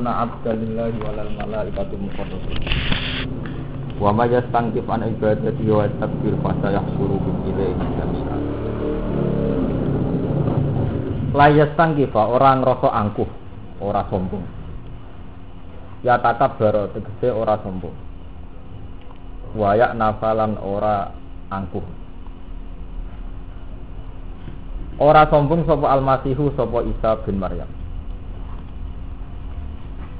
ayakuna abdalillahi walal malaikatu muqarrabun. Wa may yastangkif an ibadati wa yastakbir fa sayahsyuruhum ilaihi jami'an. La yastangkifa orang ngrasa angkuh, ora sombong. Ya takabbar tegese ora sombong. Wa ya nafalan ora angkuh. Ora sombong sapa Al-Masihu sapa Isa bin Maryam.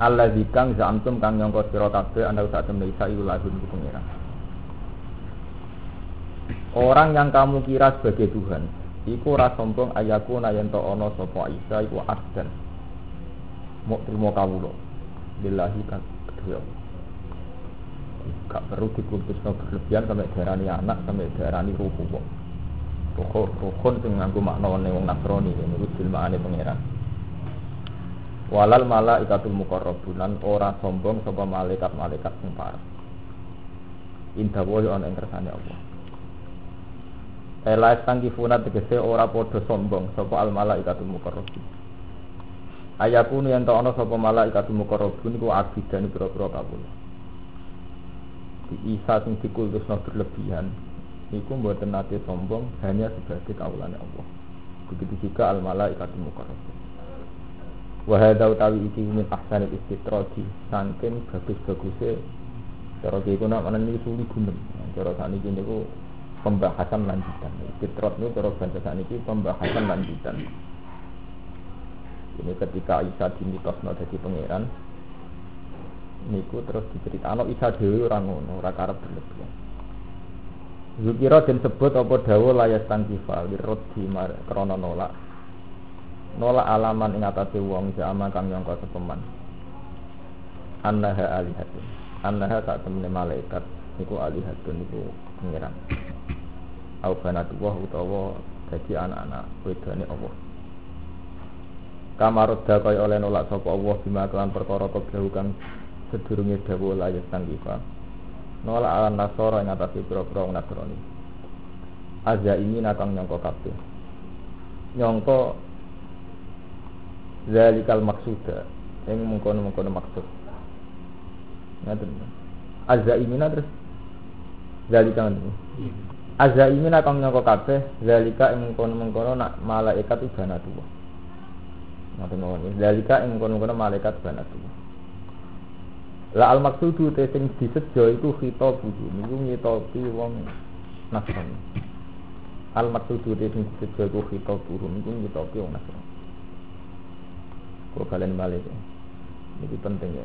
Alladzi kang zamtum kang nyangka sira kabeh ana sak temne Isa iku lahun ku pengira. Orang yang kamu kira sebagai Tuhan, iku ora sombong ayaku yen to ana sapa Isa iku abdan. Mok trimo kawula. Billahi kan kedua. Gak perlu dikultusno berlebihan sampai darani anak, sampai darani ruhu kok. Rukun sing nganggo maknane wong Nasrani niku jilmaane pangeran. Walal malaikatul muqarrabun ora sombong sapa malaikat-malaikat sing parek. Indah wae ana ing kersane Allah. Ela stangkifuna tegese ora padha sombong sapa al malaikatul muqarrabun. Ayakun yen ta ana sapa malaikatul muqarrabun iku abidan pira-pira kawula. Di Isa sing dikultusno berlebihan iku mboten nate sombong hanya sebagai kawulane Allah. Begitu juga al malaikatul muqarrabun. Wa hadza utawi iki min ahsanil istitradi saking bagus-baguse cara iki nak meneni suli gunem. Cara sakniki niku pembahasan lanjutan. Istitrad niku cara bahasa sakniki pembahasan lanjutan. Ini ketika Isa dimitosno dadi pangeran niku terus diceritakno Isa dhewe ora ngono, ora karep berlebihan. Zukira den sebut apa dawuh layas tangkifal wirdi krana nolak alaman ing atase wong jama kang nyangka sepeman annaha alihatun annaha sak temene malaikat niku alihatun niku pangeran au banatullah utawa dadi anak-anak wedane Allah kamarudda kaya oleh nolak sapa Allah bima kelan perkara keblahu kang sedurunge dawuh layas tangkifal nolak alan nasara ing atase pira-pira wong Nasrani aja ini nakang nyangka kabeh nyangka zalikal maksuda yang mengkono-mengkono maksud ngaten aja ini terus zalika ngono aja ini nakang nyangka kabeh zalika yang mengkono-mengkono nak malaikat ibana tuwa ngaten ngono zalika yang mengkono-mengkono malaikat ibana tuwa. La al maksudu te sing disejo iku khitab buku niku ngitopi wong Nasrani. Al maksudu te sing disejo iku khitab buku niku ngitopi wong Nasrani. Kok kalian balik. Ini penting ya.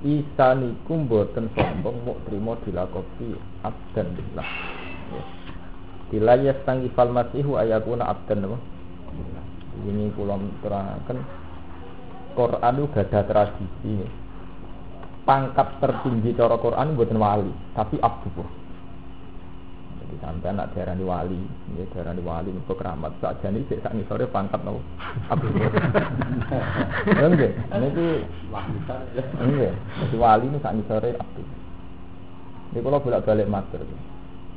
Isa niku mboten sombong muk trimo dilakopi abdan billah. Bila yastangifal masihu ayakuna abdan apa? Ini kula terangkan Quran itu gadah tradisi. Pangkat tertinggi cara Quran buatan wali, tapi abdu. Jadi sampai anak diarani wali, ya diarani wali untuk keramat. Sakjane sik sak ngisore pangkat no abdu. Enggak, niki enggak. Jadi wali ini sak ngisore abdu. Ini kalau bolak-balik matur.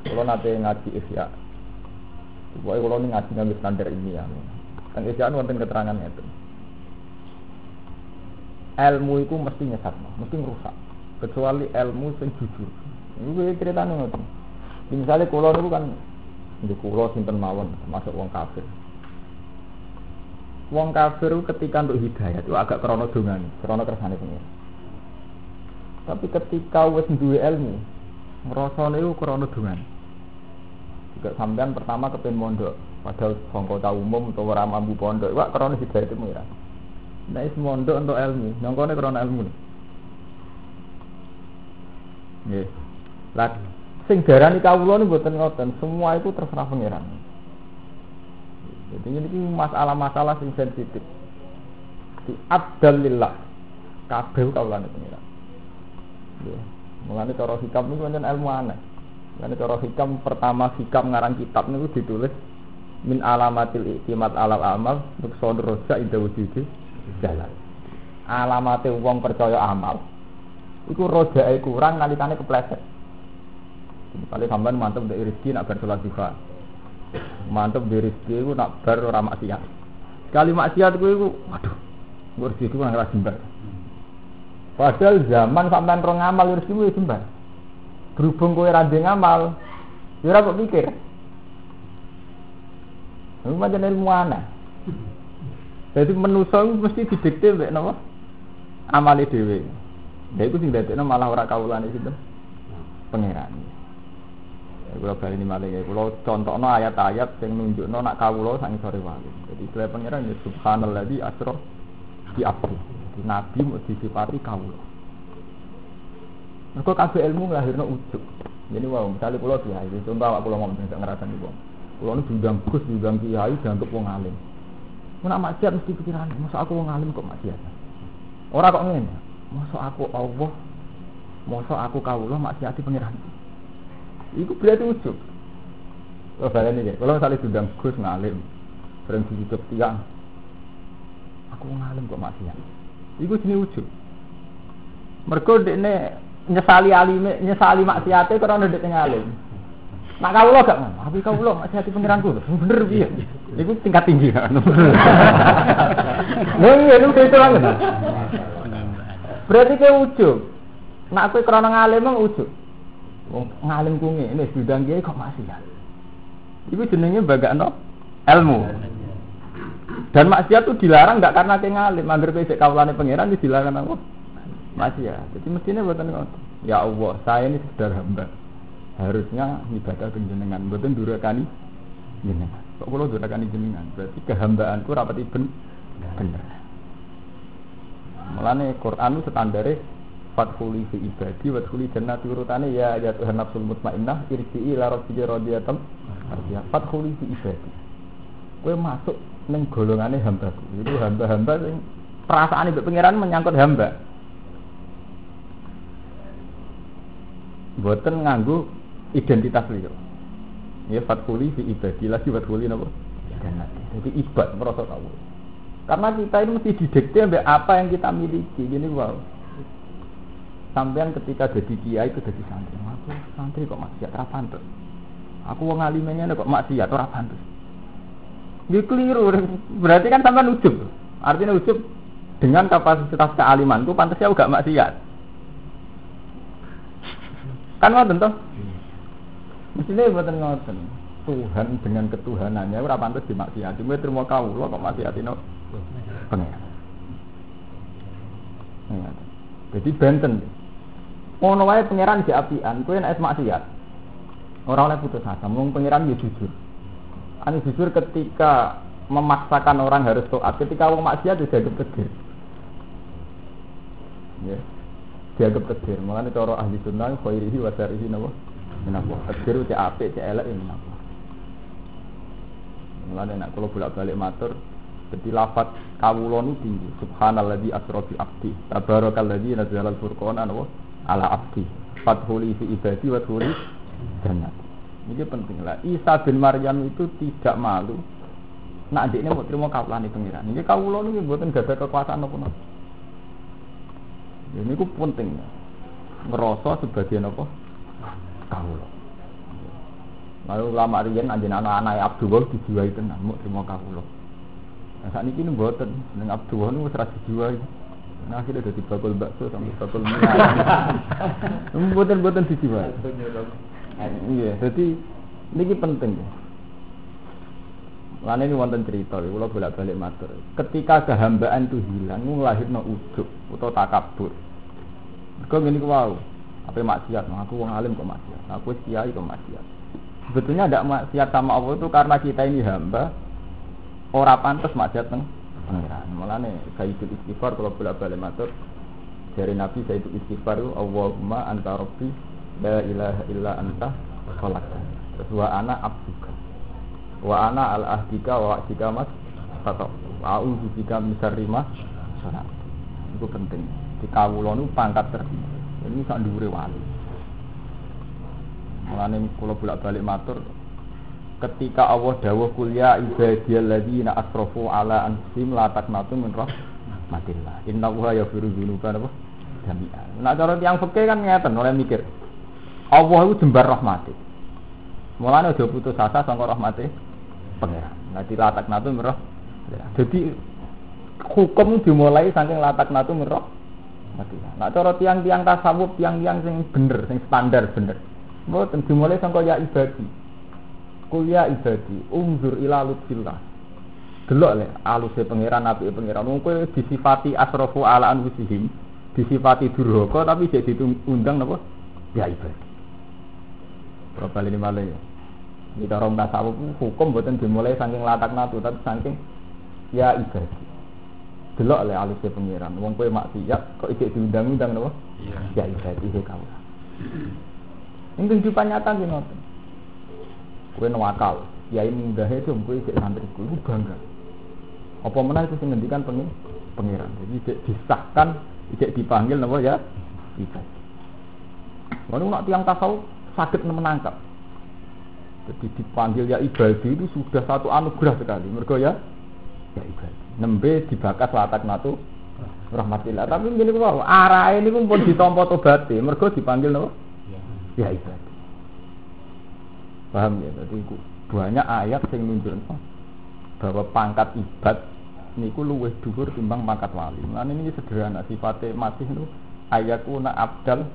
Kalau nate ngaji Ihya. Pokoke kalau ini ngaji ngambil standar ilmiah. Teng Ihya wonten keterangan ngeten. Ilmu itu mesti nyesatno, mesti ngerusak. Kecuali ilmu sing jujur. Iku ceritane ngoten. Misale kula niku kan nggih kula sinten mawon termasuk wong kafir. Wong kafir ketika untuk hidayah itu agak krana dongane, krana kersane pengen. Tapi ketika wis duwe ilmu, ngrasane iku krana dongane. Juga sampean pertama kepen mondok, padahal sangka umum utawa ora mampu pondok, wak krana hidayah itu pengen. Nah, is mondok untuk ilmu, nyongkone krana ilmu. Nggih. Lah sing darani kawula niku mboten ngoten, semua itu terserah pangeran. Jadi ini masalah-masalah sing sensitif. Di abdalillah kabeh kawulane pangeran. Nggih. Mulane cara hikam niku pancen ilmu aneh. Mulane cara hikam pertama hikam ngarang kitab niku ditulis min alamatil iktimat alal amal untuk sodroja inda wujudi jalan. Alamate wong percaya amal iku rojae kurang nalikane kepleset. Paling sampean mantep ndek rezeki nak bar salat duha. Mantep ndek rezeki iku nak bar ora maksiat. Sekali maksiat kuwi iku waduh, rezeki ku nang ra jembar. Padahal zaman sampean ro ngamal rezekimu wis jembar. Berhubung kowe ra ndek ngamal, ya ora kok mikir. Iku pancen ilmu ana. Jadi manusa mesti didikte mbek napa? Amale dhewe. Lha iku sing dadekno malah ora kawulane sinten? Pangeran. Kula bali malih ya, kula contohno ayat-ayat sing nunjukno nak kawula sak ngisore wali. Jadi istilah pangeran ya subhanalladzi asra bi abdi. Nabi mau disifati kawula. Mergo kabeh ilmu nglahirno ujug. Jadi wow, misalnya kula kiai, contoh awak kula ngomong nek ngrasani wong. Kula nu diundang Gus, diundang kiai, dianggap wong alim. Mun nak maksiat mesti pikiran, masa aku wong alim kok maksiat. Ora kok ngene. Masa aku Allah, masa aku kawula maksiati pangeran. Iku berarti ujug. Oh, baleni iki. Kula misalnya diundang Gus ngalim, bareng diucap tiang. Aku wong alim kok maksiat. Iku jenenge ujug. Mergo dekne nyesali alime, nyesali maksiate karena ndek ngalim. Nak kawula gak ngono, tapi kawula maksiati pangeranku lho. Bener piye? Iku tingkat tinggi kan. Lho iya lu itu lah. Berarti ke ujug. Nak kowe krana ngalim mong ujug. Wong ngalim ku ngene diundang kiai kok maksiat. Iku jenenge bagakno ilmu. Dan maksiat itu dilarang enggak karena ke ngalim, anggere kowe sik kawulane pangeran iki dilarang apa? Maksiat. Jadi mestinya mboten ngoten. Ya Allah, saya ini sekedar hamba. Harusnya ibadah jenengan, mboten durakani jenengan. Kok kula durakani jenengan? Berarti kehambaanku rapati bener. Mulane Quran itu standare fathuli fi ibadi wa thuli jannati urutane ya Tuhan nafsul mutmainnah irji'i ila rabbika radiyatan artinya fathuli fi ibadi. Kowe masuk ning golongane hambaku. Itu hamba-hamba sing perasaane mbek pangeran menyangkut hamba. Boten nganggo identitas liya. Ya fathuli fi ibadi lagi fathuli napa? Jannati. Jadi ibad merasa tahu. Karena kita ini mesti didikte ambek apa yang kita miliki. Gini wow. Sampean ketika jadi kiai itu jadi santri. Aku santri kok maksiat ora pantes. Aku wong alimene kok maksiat ora pantes. Dia keliru. Berarti kan sampean ujub. Artinya ujub dengan kapasitas kealimanku pantasnya enggak maksiat. Kan ngoten toh? Mestine mboten ngoten. Tuhan dengan ketuhanannya ora pantes dimaksiati. Kowe trimo kawula kok maksiatino pangeran. Ya. Jadi benten. Ono wae pangeran diapian, kowe nek maksiat. Ora oleh putus asa, mung pangeran ya jujur. Ane jujur ketika memaksakan orang harus taat, ketika wong maksiat dianggap kecil. Ya. Dianggap kecil. Mulane cara ahli sunnah khairihi wa syarihi napa? Menapa? Kecil cek apik, cek elek menapa? Mulane nek kula bolak-balik matur, dadi lafaz kawula nu tinggi. Subhanalladzi asra bi abdi. Tabarakalladzi nazzala al-furqana ala abdi. Fathuli fi ibadi wa thuli jannah. Ini penting lah. Isa bin Maryam itu tidak malu. Nak ndekne mau trimo kawulane pangeran. Niki kawula niku mboten gadah kekuasaan apa-apa. Ini ku penting. Ngerasa sebagai apa? Kawula. Lalu ulama riyen anjen anak-anak Abdullah dijiwai tenan muk trimo kawula. Nah sakniki niku mboten ning Abdullah niku wis ra dijiwai. Nah akhirnya dadi bakul bakso sampai bakul mie. Mboten dijiwai. Iya, jadi niki penting. Lan ini wonten cerita, kula bolak-balik matur. Ketika kehambaan itu hilang, nglahirno ujub utawa takabur. Mergo ngene ku wau, ape maksiat, aku wong alim kok maksiat, aku wis kiai kok maksiat. Sebetulnya ndak maksiat sama Allah itu karena kita ini hamba, ora pantes maksiat nang pangeran. Mulane sayyidul istighfar kula bolak-balik matur. Dari Nabi sayyidul istighfar, Allahumma anta rabbi la ilaha illa anta khalaqtani wa ana abduka wa ana al ahdika wa ahdika mas kata a'udzu bika min syarri ma sanat. Itu penting. Di kawula niku pangkat tertinggi. Ini sak dhuwure wali. Mulane kula bolak-balik matur ketika Allah dawuh kul ya ibadiyalladzina asrafu ala anfusihim la taqnatu min rahmatillah. Innallaha yaghfiru dzunuba jami'an. Nah cara tiyang fikih kan ngeten oleh mikir. Allah itu jembar rahmati. Mulane aja putus asa sangka rahmati pangeran. Nanti latak natu merah. Jadi hukum dimulai saking latak natu merah rahmatillah. Nak cara tiang-tiang tasawuf, tiang-tiang sing bener, sing standar bener. Mboten dimulai sangka ya ibadi. Kuliah ibadi, umzur ila lutfillah. Delok le aluse pangeran apike pangeran. Wong kowe disifati asrafu ala anfusihim, disifati durhaka tapi jek diundang napa? Ya ibadi. Probal ini malah ya. Di dalam tasawuf hukum mboten dimulai saking latak natu tapi saking ya ibadi. Delok le aluse pangeran. Wong kowe maksiat kok jek diundang-undang napa? Ya ibadi he kawula. Ing kehidupan nyata ki ngoten. Kowe nawakal, yai munggahe itu kowe cek santriku iku bangga. Apa menah itu sing ngendikan pangeran. Jadi cek disahkan, cek dipanggil napa ya? Ibadi. Ngono nek tiyang tasawuf saged menangkap. Jadi dipanggil ya ibadi itu sudah satu anugerah sekali. Mergo ya ibadi. Nembe dibakas latak natu rahmatillah. Tapi ngene ku wae, arahe niku pun ditampa tobaté. Mergo dipanggil napa? Ya ibadi. Paham ya? Jadi banyak ayat yang menunjukkan bahwa pangkat ibad niku luwih dhuwur timbang pangkat wali. Lan ini sederhana sifatnya masih itu ayatuna abdal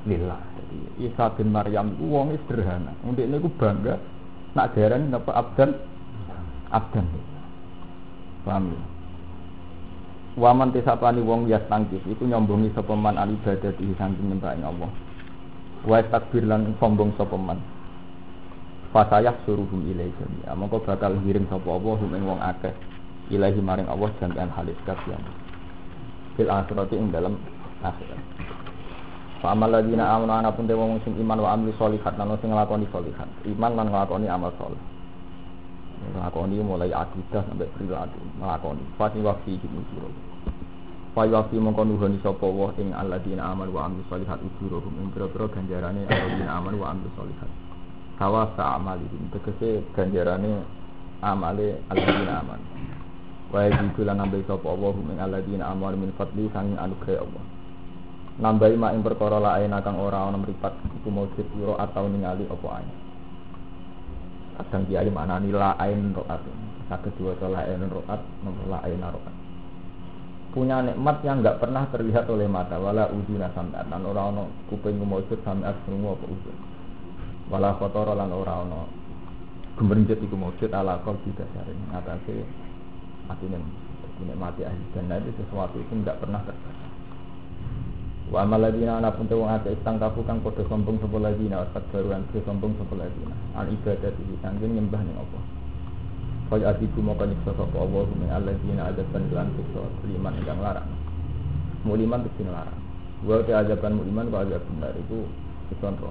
lillah. Jadi Isa bin Maryam iku wong sederhana. Ndek niku bangga nak diarani napa abdan lillah. Paham ya? Waman tisapani wong yas tangkis iku nyombongi sapa man al ibadati saking nyembah Allah. Wa takbir lan sombong sapa man. Fasayah suruhum ilaihi jami'a. Mongko bakal ngiring sapa Allah ing wong akeh ilahi maring Allah jami'an halis kafian. Fil akhirati ing dalam akhirat. Fa amal ladina amanu ana pun te wong sing iman wa amil sholihat lan sing nglakoni sholihat. Iman lan nglakoni amal saleh. Nglakoni mulai akidah sampai perilaku nglakoni. Fati wa fi ujur. Fa wa fi mongko nuhoni sapa wa ing alladina amanu wa amil sholihat ujuruhum ing pira-pira ganjarane alladina amanu wa amil sholihat. Kawasa amalihim tegese ganjarane amale alladzina aman. Wa yajidu lan nambahi sapa Allah min alladzina amanu min fadli sanging anugerah Allah. Nambahi mak ing perkara lain kang ora ana mripat iku mujud ira atau ningali apa ae. Kadang kiai maknani lain roat. Saged diwaca lain roat nomor lain roat. Punya nikmat yang enggak pernah terlihat oleh mata wala uduna sam'an lan ora ana kuping mujud sam'an semua apa udun. Wala kotor lan ora ana gemerncet iku mujud ala kal didasare ngatasi atine mati ahli jannah itu sesuatu itu enggak pernah terjadi. Wa amal ladina ana pun wong akeh istang kafu kang padha sombong sapa ladina wasat baruan sombong sapa ladina al ibadah iki sanggen nyembah ning apa. Kaya atiku moko nyiksa sapa Allah min alladzina adzatan lan siksa liman ingkang larang. Muliman itu larang. Wa ta'azaban muliman kok azab benar itu contoh.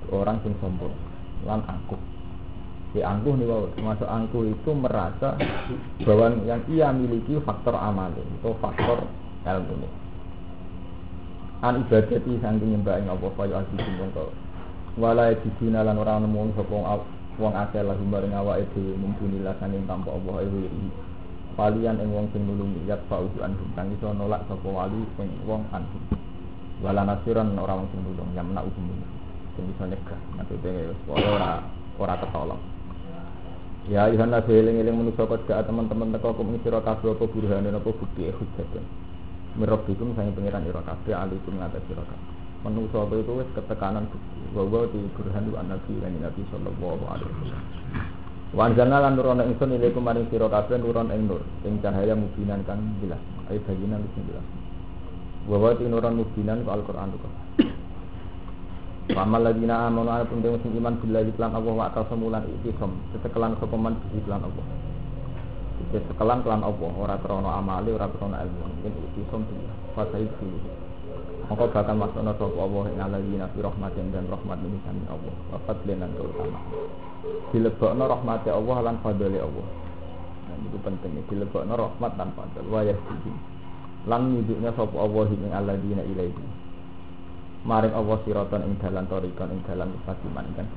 Orang yang sombong lan angkuh. Si angkuh nih wae, termasuk angkuh itu merasa bahwa yang ia miliki faktor amal atau faktor ilmu ini. An ibadati saking nyembah ing apa kaya asih mongko. Wala didina lan ora nemu sapa wong akeh lah maring awake dhewe mumpunilah saking tanpa Allah ewe. Palian ing wong sing nulungi yat fauzu anhum kang iso nolak sapa wali sing wong anhum. Wala nasiran ora wong sing nulung yang menak umum. Sing bisa nyegah maksudnya ora ketolong. Ya Yohanes eling-eling manusa kok gak teman-teman teko kok sira kabeh apa burhane apa bukti hujjatun. Mirabbikum sang pangeran ira kabeh alikum ngatas sira kabeh. Manusa itu wis ketekanan bukti bahwa di burhan wa nabi lan nabi sallallahu alaihi wasallam. Wan jana lan nurono ingsun ilaikum maring sira kabeh nuron ing nur ing cahaya mubinan kan jelas. Ayo bagian sing jelas. Bahwa di nuron mubinan ku Al-Qur'an itu. Pamal ladina amanu ana pun sing iman billahi lan Allah wa tasamulan ikisom sekelan sapa man billahi Allah. Sekelan kelan Allah ora krana amale ora krana ilmu mungkin ikisom billah fasai fi. Maka bakal maksudna sapa Allah ing aladina fi rahmatin dan rahmat min sami Allah wa fadlan lan utama. Dilebokno rahmate Allah lan fadhole Allah. Nah itu penting dilebokno rahmat dan fadl wa yahdi. Lan nunjuknya sapa Allah ing aladina ilaihi. Maring Allah siratan ing dalan torikon ing dalan mustaqim kan.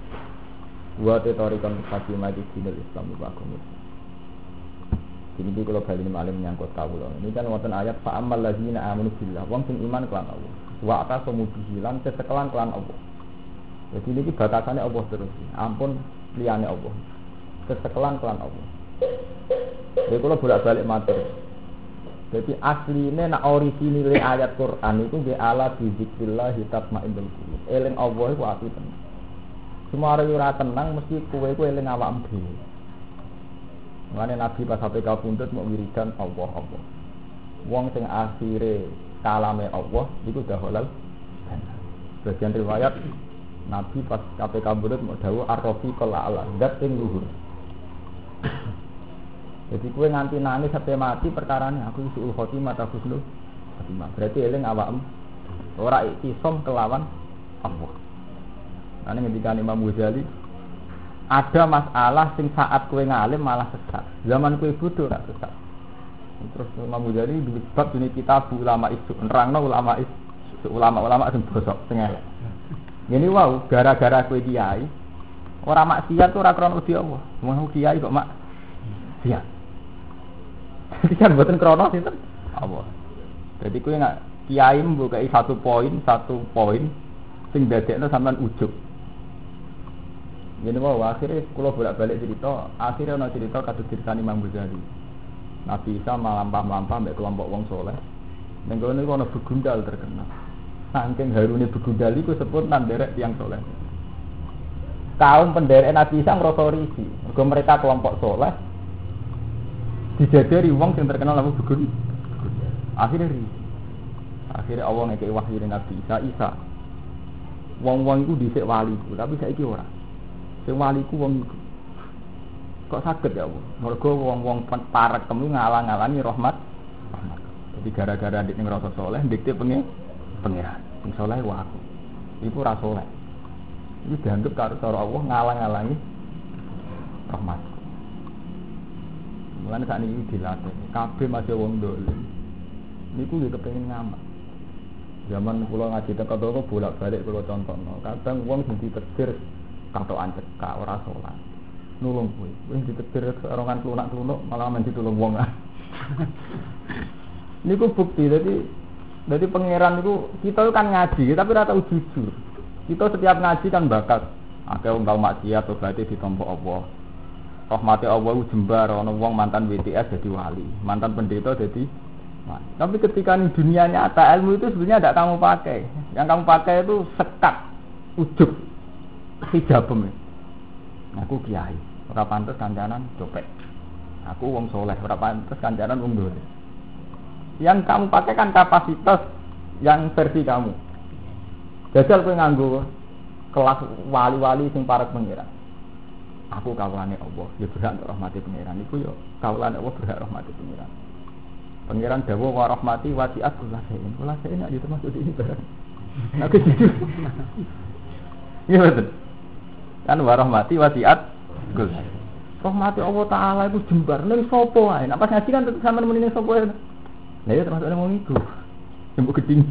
Wa te torikon mustaqim iki dinul Islam wa agama. Ini kalau bali malim nyangkut kawula. Ini kan wonten ayat fa amal ladzina amanu billah wong sing iman kelan Allah. Wa atasamu bihilan sekelan kelan Allah. Jadi ini batasane Allah terus. Ampun liyane Allah. Sekelan kelan Allah. Jadi kalau bolak-balik matur. Jadi asline nak orisinile ayat Quran itu bi ala bi zikrillah tatmainnul qulub. Eling Allah iku ati tenang. Semua orang ora tenang mesti kowe iku eling awakmu dhewe. Mulane Nabi pas sampai kabundut mau wiridan Allah. Wong sing akhire kalame Allah iku dah halal. Bagian riwayat Nabi pas KPK kabundut mau dawuh ar-rafiqul a'la, zat sing luhur. Jadi kue nganti nangis sampai mati perkarane aku suul khotimah ta husnul khotimah. Berarti eling awakmu ora isom kelawan Allah. Nane ngendika Imam Ghazali ada masalah sing saat kue ngalim malah sesat. Zaman kue bodoh ora sesat. Terus Imam Ghazali duwe bab ini kitab ulama isu nerangno ulama sing bosok sing elek. Ngene wae gara-gara kue kiai ora maksiat ora krana wedi Allah. Wong kiai kok maksiat. Jadi kan buatan kronos itu Allah. Jadi kue nggak kiai membukai satu poin sing dadekno sampean ujug. Jadi mau akhirnya kalau bolak-balik cerita, akhirnya ana cerita kados ceritane Imam Ghazali. Nabi Isa melampah mbek kelompok wong soleh. Ning kono niku ana begundal terkenal. Saking harune begundal iku sebut nanderek tiyang soleh. Kaum penderek Nabi Isa ngrasa risi, mergo mereka kelompok soleh. Dijajari wong sing terkenal apa begun. Akhirnya Allah ngekei wahyu ning Nabi Isa. Wong-wong iku dhisik waliku, tapi saiki ora. Sing waliku wong iku. Kok saged ya Allah? Mergo wong-wong parek temu ngalang-alangi rahmat. Jadi gara-gara ndik ning rasa saleh, ndikte pengiran. Sing saleh ku aku. Iku ora saleh. Iki dianggep karo cara Allah ngalang-alangi rahmat. Mulane sak niki dilatih. Kabeh masih wong dolim. Niku nggih kepengin ngamal. Zaman kula ngaji teko toko bolak-balik kula contohno. Kadang wong sing ditetir katokan cekak ora salat. Nulung kuwi. Wis ditetir orongan klunak-klunuk malah men ditulung wong. Niku bukti dadi pangeran niku kita kan ngaji tapi ora tau jujur. Kita setiap ngaji kan bakat akeh wong tau maksiat tobaté ditampa Allah. Rahmati Allah jembar ana wong mantan WTS jadi wali, mantan pendeta jadi wali. Tapi ketika di dunia nyata ilmu itu sebenarnya tidak kamu pakai. Yang kamu pakai itu sekat, ujub, hijabem. Aku kiai, ora pantes kancanan copet. Aku wong soleh, ora pantes kancanan wong dolim. Yang kamu pakai kan kapasitas yang versi kamu. Jajal kowe nganggo kelas wali-wali sing parek pengira. Aku kawulane Allah, ya berhak rahmati pangeran iku ya kawulane Allah berhak rahmati pangeran. Pangeran dawuh wa rahmati wasi'at kullasain. Kullasain nek termasuk di ini barang. Nek jujur. Iya betul. Kan wa rahmati wasi'at kullasain. Rahmati Allah taala iku jembar ning sapa wae. Nek pas ngaji kan tetep sampean muni ning sapa wae. Lah ya termasuk nang wong iku. Sing geding.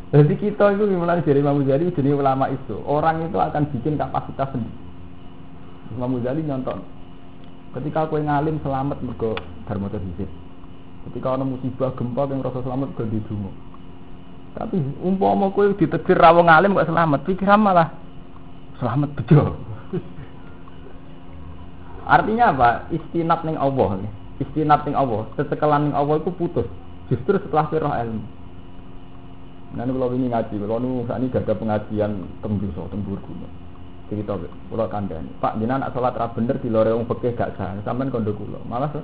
Jadi kita itu mulai dari Imam Ghazali jenis ulama itu orang itu akan bikin kapasitas sendiri. Imam Ghazali nyonton ketika kowe ngalim selamat mergo dharma terhisib. Ketika ana musibah gempa yang rasa selamat mergo didungo. Tapi umpama kowe ditetir ra wong alim kok selamat, pikiran malah selamat bejo. Artinya apa? Istinab ning Allah. Istinab ning Allah, setekelan ning Allah itu putus. Justru setelah roh ilmu. Nanti kalau ini ngaji, kalau saat ini gak ada pengajian tembus gunung. Cerita, kalau kandani. Pak, jenengan nak sholat ra bener di lore wong fikih gak sah. Sampeyan kondo kula. Malah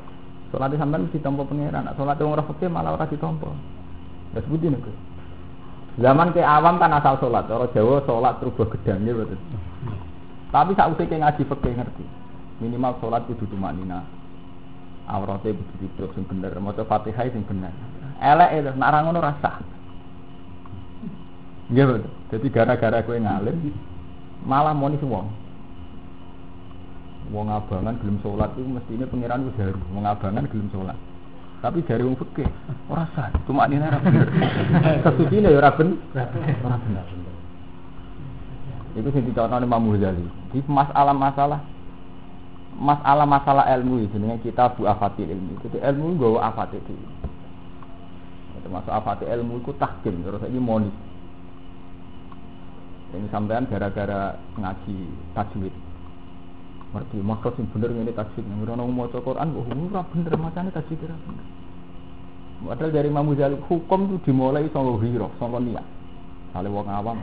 sholat sampeyan mesti ditampa pangeran. Nak sholat wong ora fikih malah ora ditampa. Wis budi niku. Zaman ke awam kan asal sholat. Cara Jawa sholat rubah gedang ya betul. Tapi sakwise ke ngaji fikih ngerti. Minimal sholat kudu tumanina. Aurate kudu ditutup sing bener, maca Fatihah sing bener. Elek itu nak ra ngono ra sah. Nggih betul. Jadi gara-gara kowe ngalim malah moni wong. Wong abangan gelem salat iku mestine pangeran wis haru. Wong abangan gelem salat. Tapi jare wong fikih ora sah, cuma dene ora bener. Sesucine ya ora bener. Ora bener. Itu sing dicontohne Imam Ghazali. Di masalah ilmu jenenge kitab Afatil Ilmi. Itu ilmu nggawa afate iki. Termasuk afate ilmu iku tahkim terus iki moni. Ini sampean gara-gara ngaji tajwid. Ngerti maksud sing bener ngene tajwid. Nek ono maca Quran kok ora bener macane tajwid ora bener. Padahal dari Imam Ghazali hukum itu dimulai saka ghirah, saka niat. Kale wong awam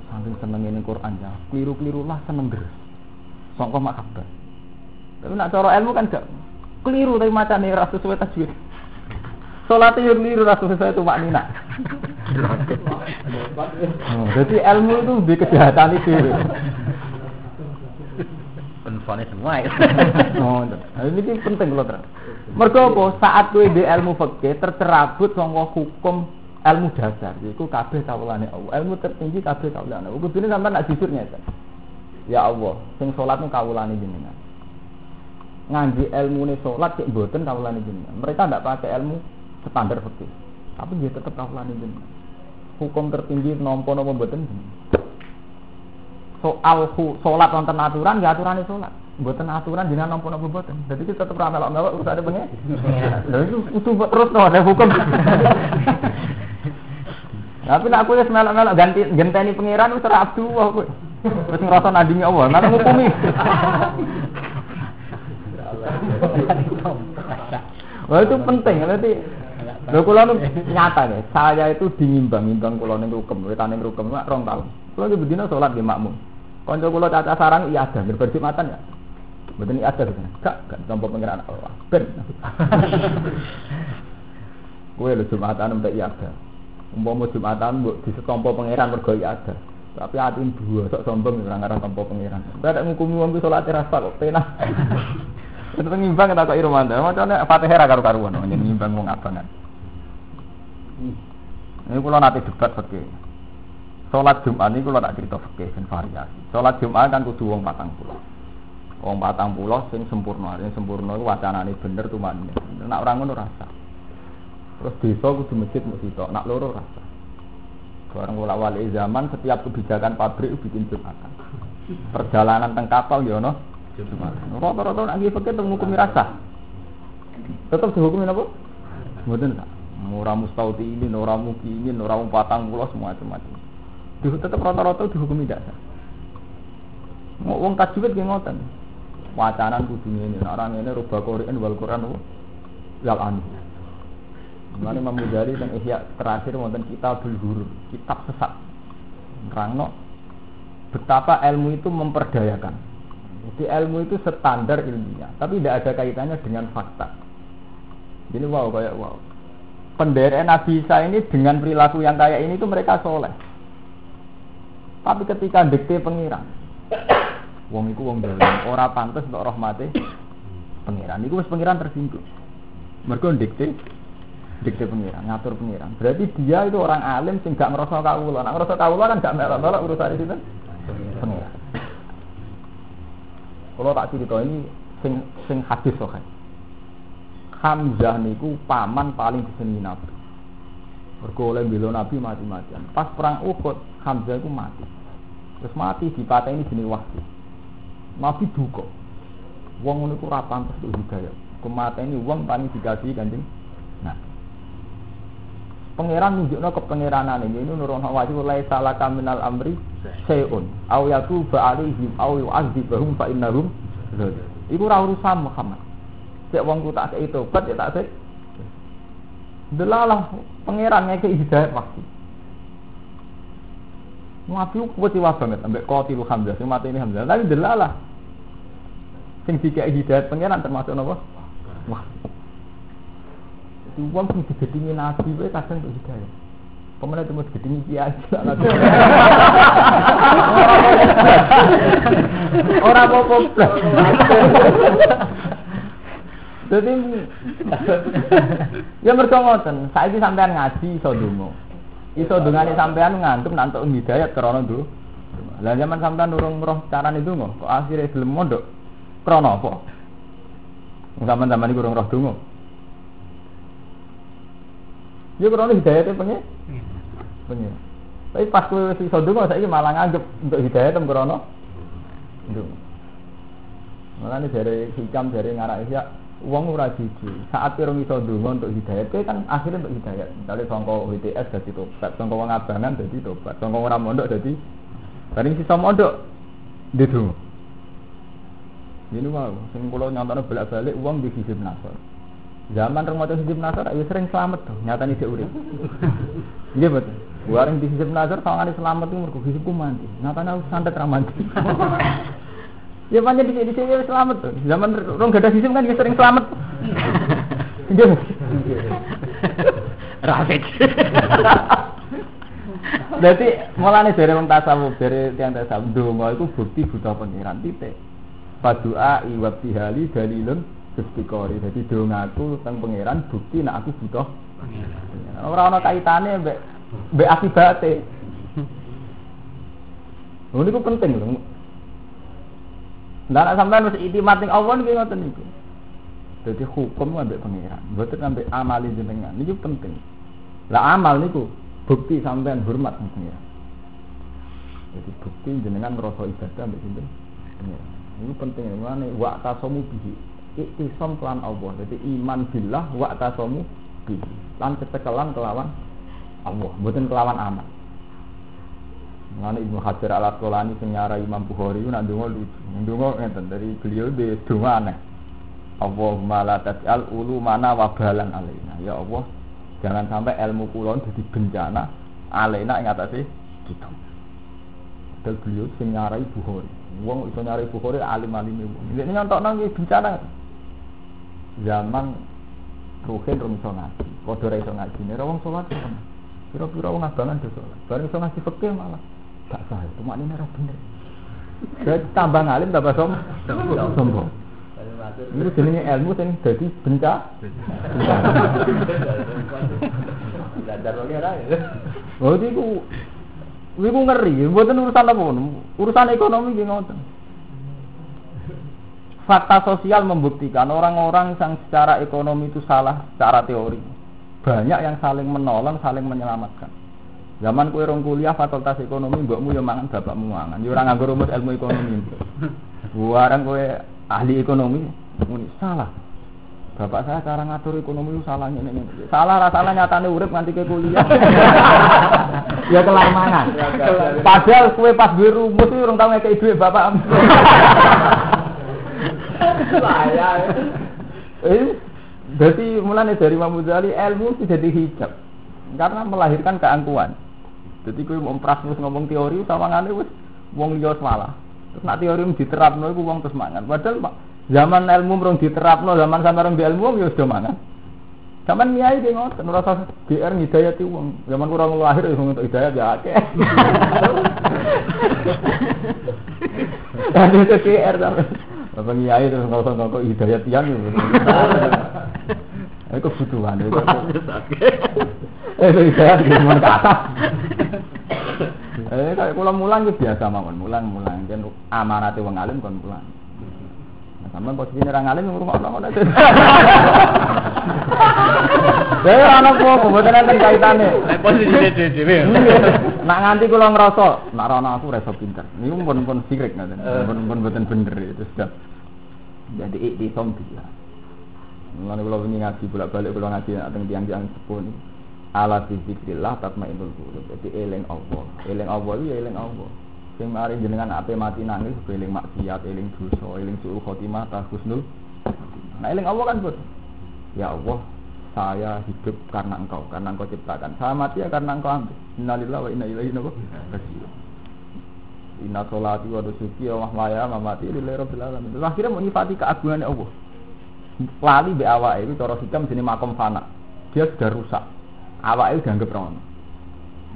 saking senenge ning Quran ya, kliru-kliru lah seneng deres. Saka mahabbah. Tapi nak cara ilmu kan gak keliru tapi macane ora sesuai tajwid. Salate yo keliru ora sesuai tumak nina. Jadi ilmu itu di kejahatan itu. Penfone semua ya. Oh, ini penting lho, Tran. Mergo apa? Saat kowe di ilmu fikih tercerabut saka hukum ilmu dasar, yaiku kabeh kawulane Allah. Ilmu tertinggi kabeh kawulane Allah. Kudune sampean nak jujur nyata. Ya Allah, sing salat ku kawulane jenengan. Ngaji ilmune salat cek mboten kawulane jenengan. Mereka ndak pakai ilmu standar fikih. Tapi dia tetap kawulane jenengan. Hukum tertinggi nampa napa mboten. Soal salat wonten aturan ya aturane salat. Mboten aturan jenengan nampa napa mboten. Dadi kita tetep ra melok-melok urusane pengen. Lha itu kudu terus to ada hukum. Tapi nek aku wis melok-melok ganti genteni pangeran wis ora abdu kowe. Wis ngrasa nandingi Allah, nang ngukumi. Wah itu penting nanti. Lho kula nu nyata ya, saya itu dinimbang-nimbang kula ning rukem, wetane rukem 2 tahun. Kula iki bedina salat nggih makmum. Kanca kula caca sarang iya ada, berjumatan ya. Mboten iya ada gitu. Gak tampa pengiran Allah. Ben. Kowe lho Jumatan mbek iya ada. Umpama Jumatan mbok disetompo pengiran mergo iya ada. Tapi ati dua sok sombong ora ngarah tampa pengiran. Nek ngukumi wong ku salat rasa kok penah. Itu ngimbang tak kok Irmanda. Macane Fatihah ra karo-karuan nyimbang wong abangan. Ini kula nate debat fikih. Salat Jumat niku kula tak crita fikih sing variasi. Salat Jumat kan kudu wong 40. Wong 40 sing sempurna, sing sempurna iku wacanane bener tumane. Nek ora ngono rasa. Terus desa kudu masjid mung sitok, nak loro rasa. Bareng kula wali zaman setiap kebijakan pabrik bikin Jumatan. Perjalanan teng kapal ya ono Jumatan. Rata-rata nek fikih teng ngukumi rasa. Tetep dihukumi napa? Mboten tak. Ora mustautilin, ora mukinin, ora 40 semua macam-macam. Tetep rata-rata dihukumi dasar. Wong tajwid ki ngoten. Wacanan kudu ngene, nek ora ngene rubah Quran wal Quran wal an. Mane Imam Ghazali teng Ihya terakhir wonten Kitabul Huruf, kitab sesat. Nerangno betapa ilmu itu memperdayakan. Jadi ilmu itu standar ilmiah, tapi tidak ada kaitannya dengan fakta. Jadi wow kayak wow. Penderek Nabi Isa ini dengan perilaku yang kayak ini itu mereka soleh. Tapi ketika dikte pengiran, wong iku wong dalam, ora pantes untuk rahmate pengiran. Iku wis pengiran tersinggung. Mergo dikte pengiran, ngatur pengiran. Berarti dia itu orang alim sing gak ngrasa kawula. Nek ngrasa kawula kan gak melok-melok urusan itu pengiran. Kalau tak cerita ini sing hadis sahih. Hamzah niku paman paling disenengi Nabi. Mergo oleh bela Nabi mati-matian. Pas perang Uhud, Hamzah iku mati. Terus mati dipateni jenenge Wahsy. Nabi duka. Wong niku ora pantes untuk hidayah. Kemateni wong paling dikasihi Kanjeng. Nah. Pangeran nunjukno kepangeranane ini nurono wajib la salaka minal amri sayun aw yatuba alaihim aw yu'adzibahum fa innahum zalimun. Iku ora urusan Muhammad. Cek wong ku tak itu tobat ya tak sik. Delalah pangeran ngeke hidayah waktu. Nabi ku kecewa banget ambek qatilu Hamzah, sing mati ini Hamzah. Tapi delalah sing dikek hidayah pangeran termasuk napa? Wah. Itu wong sing digedhingi Nabi wae kadang untuk hidayah. Pemene temu digedhingi kiai. Ora apa-apa. Jadi ya mergo ngoten, saiki sampean ngaji iso ndonga. Iso ndongane sampean ngantuk nantuk hidayat krana ndonga. Lah zaman sampean urung roh carane ndonga, kok akhire gelem mondok. Krana apa? Zaman-zaman iki urung roh ndonga. Ya krana hidayate pengen. Tapi pas kowe wis iso ndonga saiki malah nganggep untuk hidayat tem krana ndonga. Mulane jare hikam jare ngarake ya wong ora jujur. Saat pirang iso ndonga untuk hidayat, kowe kan akhirnya untuk hidayat. Misale sangka WTS dadi tobat, sangka wong abangan dadi tobat, sangka ora mondok dadi bareng sisa mondok ndedonga. Ini mau, sing kula nyontone bolak-balik uang di Hizib Nasr. Zaman rong maca Hizib Nasr ya sering selamat tuh, nyatane dhek urip. Nggih betul. Wareng di Hizib Nasr sawangane selamat ku mergo hizibku mati. Nyatane aku santet ra mati. Ya pancen di sini selamat tuh. Zaman rong gadah hizib kan ya sering selamat. Nggih. Rafid. Berarti mulane dari wong tasawuf, dari tiyang tasawuf donga iku bukti buta pengiran titik. Padua iwabtihali dalilun istiqori. Jadi dongaku teng pangeran bukti nek aku butuh pangeran. Ora ana kaitane mbek akibate. Lha niku penting lho. Lah sampean wis iktimat ning Allah niki ngoten niku. Dadi hukum ambek pangeran, mboten ambek amali jenengan. Niku penting. Lah amal niku bukti sampean hormat ning pangeran. Jadi bukti jenengan ngrasa ibadah ambek sinten? Pangeran. Ini penting ngene wa tasamu bihi. Iktisam kelan Allah. Jadi iman billah wa tasamu bihi. Lan kecekelan kelawan Allah, mboten kelawan amal. Ngene Ibnu Hajar Al-Asqalani sing nyarai Imam Bukhari ku nak ndonga lucu. Ndonga ngeten dari beliau de donga aneh. Allahumma la taj'al ulumana wabalan alaina. Ya Allah, jangan sampai ilmu kula dadi bencana alaina ing atase kita. Dal beliau sing nyarai Bukhari. Wong iso nyari Bukhari alim-alime wong. Nek nyontokno iki bencana. Zaman ruhin rum iso ngaji, padha ra iso ngaji. Nek wong salat pira-pira wong abangan do salat. Bareng iso ngaji fikih malah gak sah. Cuma ini ora bener. Dadi tambah ngalim tambah sombong. Itu jenenge ilmu sing dadi bencana. Dadar wae ora ya. Oh iku wiku ngeri, mboten urusan apa urusan ekonomi nggih ngoten. Fakta sosial membuktikan orang-orang yang secara ekonomi itu salah secara teori. Banyak yang saling menolong, saling menyelamatkan. Zaman kowe rong kuliah fakultas ekonomi, mbokmu yo mangan bapakmu mangan. Yo ora nganggo rumus ilmu ekonomi. Warang kowe ahli ekonomi, muni salah. Bapak saya cara ngatur ekonomi itu salahnya ini. Salah rasanya nyatane urip nganti ke kuliah. Ya kelar mangan. Padahal kowe pas duwe rumus iki urung tau ngekeki dhuwit bapak. Saya. Berarti mulane dari Imam Ghazali ilmu itu jadi hijab. Karena melahirkan keangkuhan. Jadi kowe mau praktis ngomong teori sawangane wis wong liya salah. Terus nek teori diterapno iku wong terus mangan. Padahal zaman ilmu mrung diterapno, zaman sampeyan di ilmu ya sudah mangan. Zaman kiai ki ngoten, ora usah GR ngidayati wong. Zaman kurang lahir ya untuk hidayah ya akeh. Ada GR sampe. Bapak kiai terus ngomong hidayah tiang ya. Itu kebutuhan itu. Hidayah di mon kata. Kayak kula mulang ki biasa mawon, mulang kan amanate wong alim kon mulang. Sampeyan posisine ra ngalim ngrungokno ngono. Saya ana apa mboten enten kaitane. Nek posisine dhewe. Nak nganti kula ngrasa nak ana aku ra iso pinter. Niku pun sirik ngoten. Pun mboten bener itu sudah. Jadi iktisam dia. Mulane kula wingi ngaji bolak-balik kula ngaji teng tiyang-tiyang sepuh niku. Ala zikrillah tatmainnul qulub. Jadi eling Allah. Eling Allah iki eling Allah. Sing mari jenengan ape mati nangis eling maksiat, eling dosa, eling suul khotimah, husnul. Nah eling Allah kan, Bud. Ya Allah, saya hidup karena Engkau ciptakan. Saya mati ya karena Engkau ambil. Innalillahi wa inna ilaihi raji'un. Inna sholati wa nusuki wa mahmaya wa mamati lillahi rabbil alamin. Terus akhirnya mau nyifati keagungan Allah. Lali mbek awake iku cara hikam jenenge makom fana. Dia sudah rusak. Awake dianggap rono.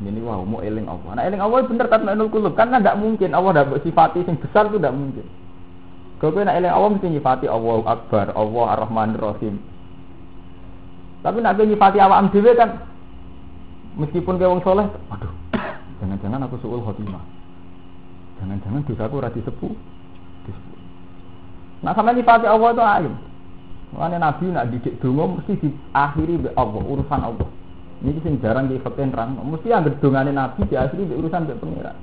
Ini wah mau eling Allah. Nah eling Allah bener tatmainul qulub kan tidak mungkin Allah ndak sifati sing besar itu tidak mungkin. Kalau nak eling Allah mesti nyifati Allahu Akbar, Allah Ar-Rahmanir Rahim. Tapi nak nyifati awak dhewe kan meskipun ke wong saleh, aduh. Jangan-jangan aku suul khotimah. Jangan-jangan dosaku ora disepuk. Nah sampe nyifati Allah itu alim. Makanya Nabi nak didik donga mesti diakhiri mbek Allah, urusan Allah. Ini sing jarang di fakten terang. Mesti anggere dongane Nabi diakhiri mbek urusan mbek pengira.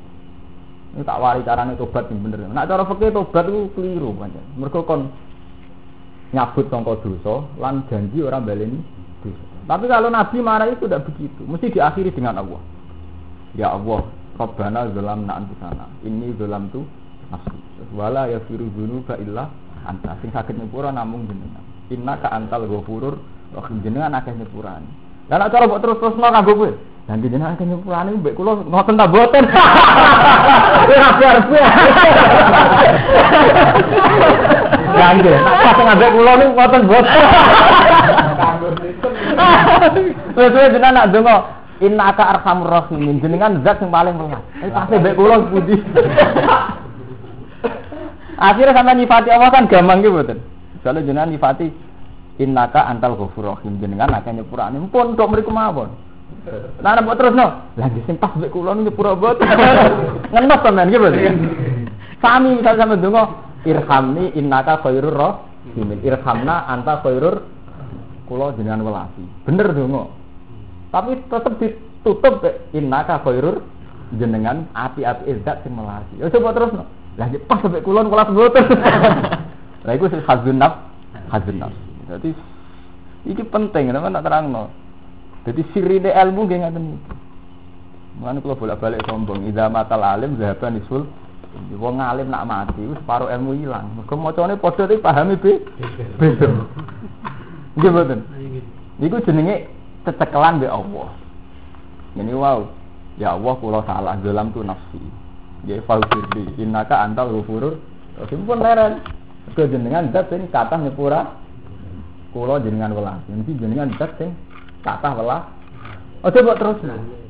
Ini tak wari carane tobat sing bener. Nek cara fikih tobat iku keliru pancen. Mergo kon nyabut sangka dosa lan janji ora baleni dosa. Tapi kalau Nabi marah itu tidak begitu. Mesti diakhiri dengan Allah. Ya Allah, Rabbana zalamna anfusana. Inni zalamtu nafsi. Wala yaghfiru dzunuba illa anta sing saged nyepura namung jenengan. Innaka antal ghafurur rahim jenengan akeh nyepurane. Lah nek cara mbok terus-terusno kanggo kowe. Lah jenengan akeh nyepurane mbek kula ngoten ta mboten. Ora arep. Kangge, nek pas ngambek kula niku ngoten mboten. Wis jenengan nak donga innaka arhamur rahimin jenengan zat sing paling welas. Pas mbek kula pundi. Akhirnya sampai nyifati Allah kan gampang gitu betul. Kalau jenengan nyifati innaka antal ghafurur rahim jenengan akeh nyepurane pun tok mriku mawon. Lah nek terusno, lagi sing pas mbek kula nyepura mboten. Ngenes sampean nggih betul. Sami misal sampean donga irhamni innaka khairur rahimin. Irhamna anta khairur kula jenengan welasi. Bener donga. Tapi tetep ditutup innaka khairur jenengan api-api zat sing melasi. Ya coba terusno. Lah pas sampai kulon kelas mboten. Lah iku sing hazun nafs. Dadi iki penting teman tak terangno. Dadi sirine ilmu nggih ngaten iki. Mulane kula bolak-balik sombong, idza matal alim zahaba nisul. Wong alim nak mati wis separo ilmu ilang. Mergo macane padha tapi pahami beda. Nggih mboten. Niku jenenge cecekelan mbek Allah. Ngene wae. Ya Allah kula salah dalam tu nafsi. Ya fauzirli innaka antal ghafurur rahim pun leren ke jenengan zat sing kathah nyepura kula jenengan welas iki jenengan zat sing kathah welas aja mbok terus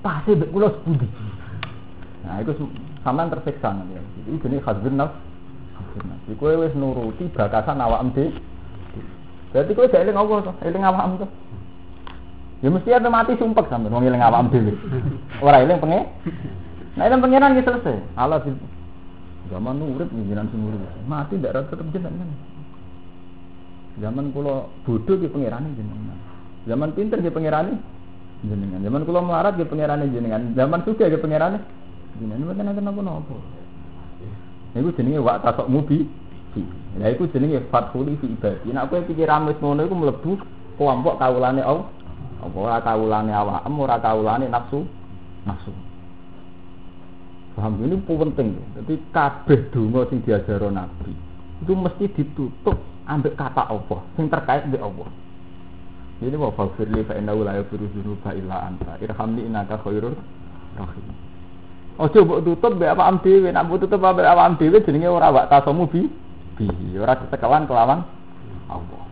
pasti mbek kula sepundi nah iku sampean tersiksa nanti iki jenenge khazbun nafs iku wis nuruti bakasan awakmu dhewe berarti kowe gak eling apa to eling awakmu to ya mesti ada mati sumpek sampean wong eling awakmu dhewe ora eling pengen. Nah, itu pengiran kita selesai. Allah di zaman urip pengiran sing urip. Mati ndak tetep jenengan. Zaman kula bodoh ki pengirane jenengan. Zaman pinter ki pengirane jenengan. Zaman kula melarat ki pengirane jenengan. Zaman sugih ki pengirane jenengan. Mboten napa-napa. Niku jenenge wa tasokmu bi. Lah iku jenenge fathuli fi ibadi. Nek kowe pikiran wis ngono iku mlebu kelompok kawulane Allah. Apa ora kawulane awakmu, ora kawulane nafsu. Paham ini penting. Jadi kabeh donga sing diajaro Nabi itu mesti ditutup ambek kata Allah sing terkait mbek Allah. Ini wa faghfirli fa innahu la yaghfiru dzunuba illa anta. Irhamni innaka khairur rahim. Ojo mbok tutup mbek awakmu dhewe, nek mbok tutup mbek awakmu dhewe jenenge ora wak tasomu bi. Ora ditekelan kelawan Allah.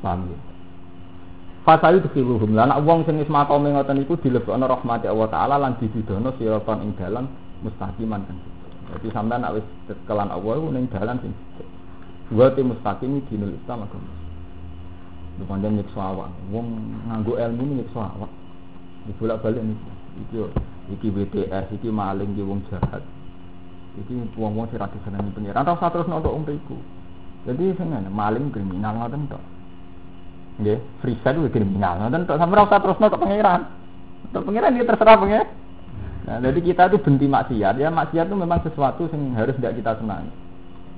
Paham ya? Fasayu dikhiluhum lan wong sing wis makome ngoten iku dilebokno rahmat Allah taala lan dibidono siraton ing dalan mustaqiman kan. Jadi sampean nek wis tekelan Allah iku ning dalan sing wa te mustaqim dinul Islam agama. Lumayan nyiksa awak. Wong nganggo ilmu nyiksa awak. Dibolak-balik iki BTS iki maling iki wong jahat. Iki wong-wong sing ra disenengi pengiran ta terus nonton umriku. Jadi sing maling kriminal ngoten tok. Nggih, free side kuwi kriminal. Ngoten tok sampe ora usah terusno tok pangeran. Tok pangeran iki terserah pangeran. Nah, jadi kita itu benci maksiat. Ya maksiat itu memang sesuatu yang harus tidak kita senangi.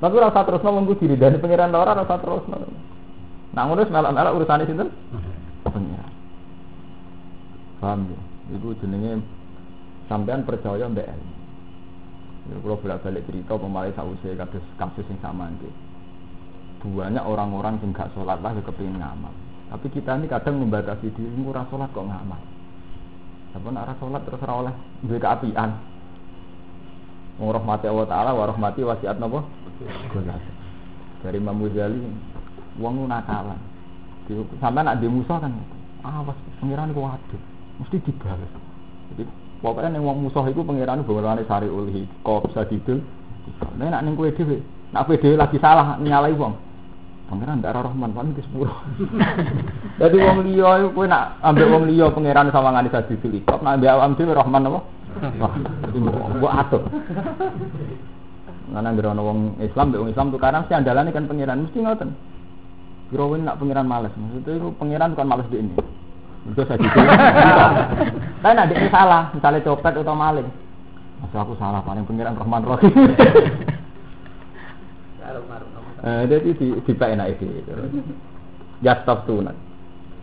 Tapi ora usah terusno mengku diridani pangeran ora usah terusno. Nah, ngurus melak-melak urusane sinten? Pangeran. Paham ya? Iku jenenge sampean percaya mbek ilmu. Ya kalau bolak-balik cerita pemakai sausé kasus yang sama iki. Banyak orang-orang yang gak sholat lah kepingin ngamal. Tapi kita ini kadang membatasi diri, ora sholat kok ngamal. Apa nak ora sholat terus ora oleh duwe keapian. Wong rahmati Allah taala wa rahmati wasiat napa? Golas. Dari Imam Ghazali wong nakalan. Sampai nak di musuh kan. Awas pengiran ku waduh, mesti dibalas. Jadi pokoknya ning wong musuh iku pengiran bawalane sariul hikab sadidul. Nek nak ning kowe dhewe, nak kowe dhewe lagi salah nyalai wong. Pangeran ndak Rahman paling ke 10. Dadi wong liya iku kowe nak ambek wong liya pangeran sawangane sadidul hikab, nak ambek awam dhewe Rahman apa? Wah, dadi mbok atur. Nang ngira ana wong Islam, mbek wong Islam tukaran mesti andalane kan pangeran mesti ngoten. Kirawen nak pangeran males, maksudnya itu pangeran bukan males di ini. Itu saya gitu. Tapi nak dia salah, misalnya copet atau maling. Masa aku salah, paling pangeran Rahman Rahim. Jadi tiba enak itu. Jastaf tunat.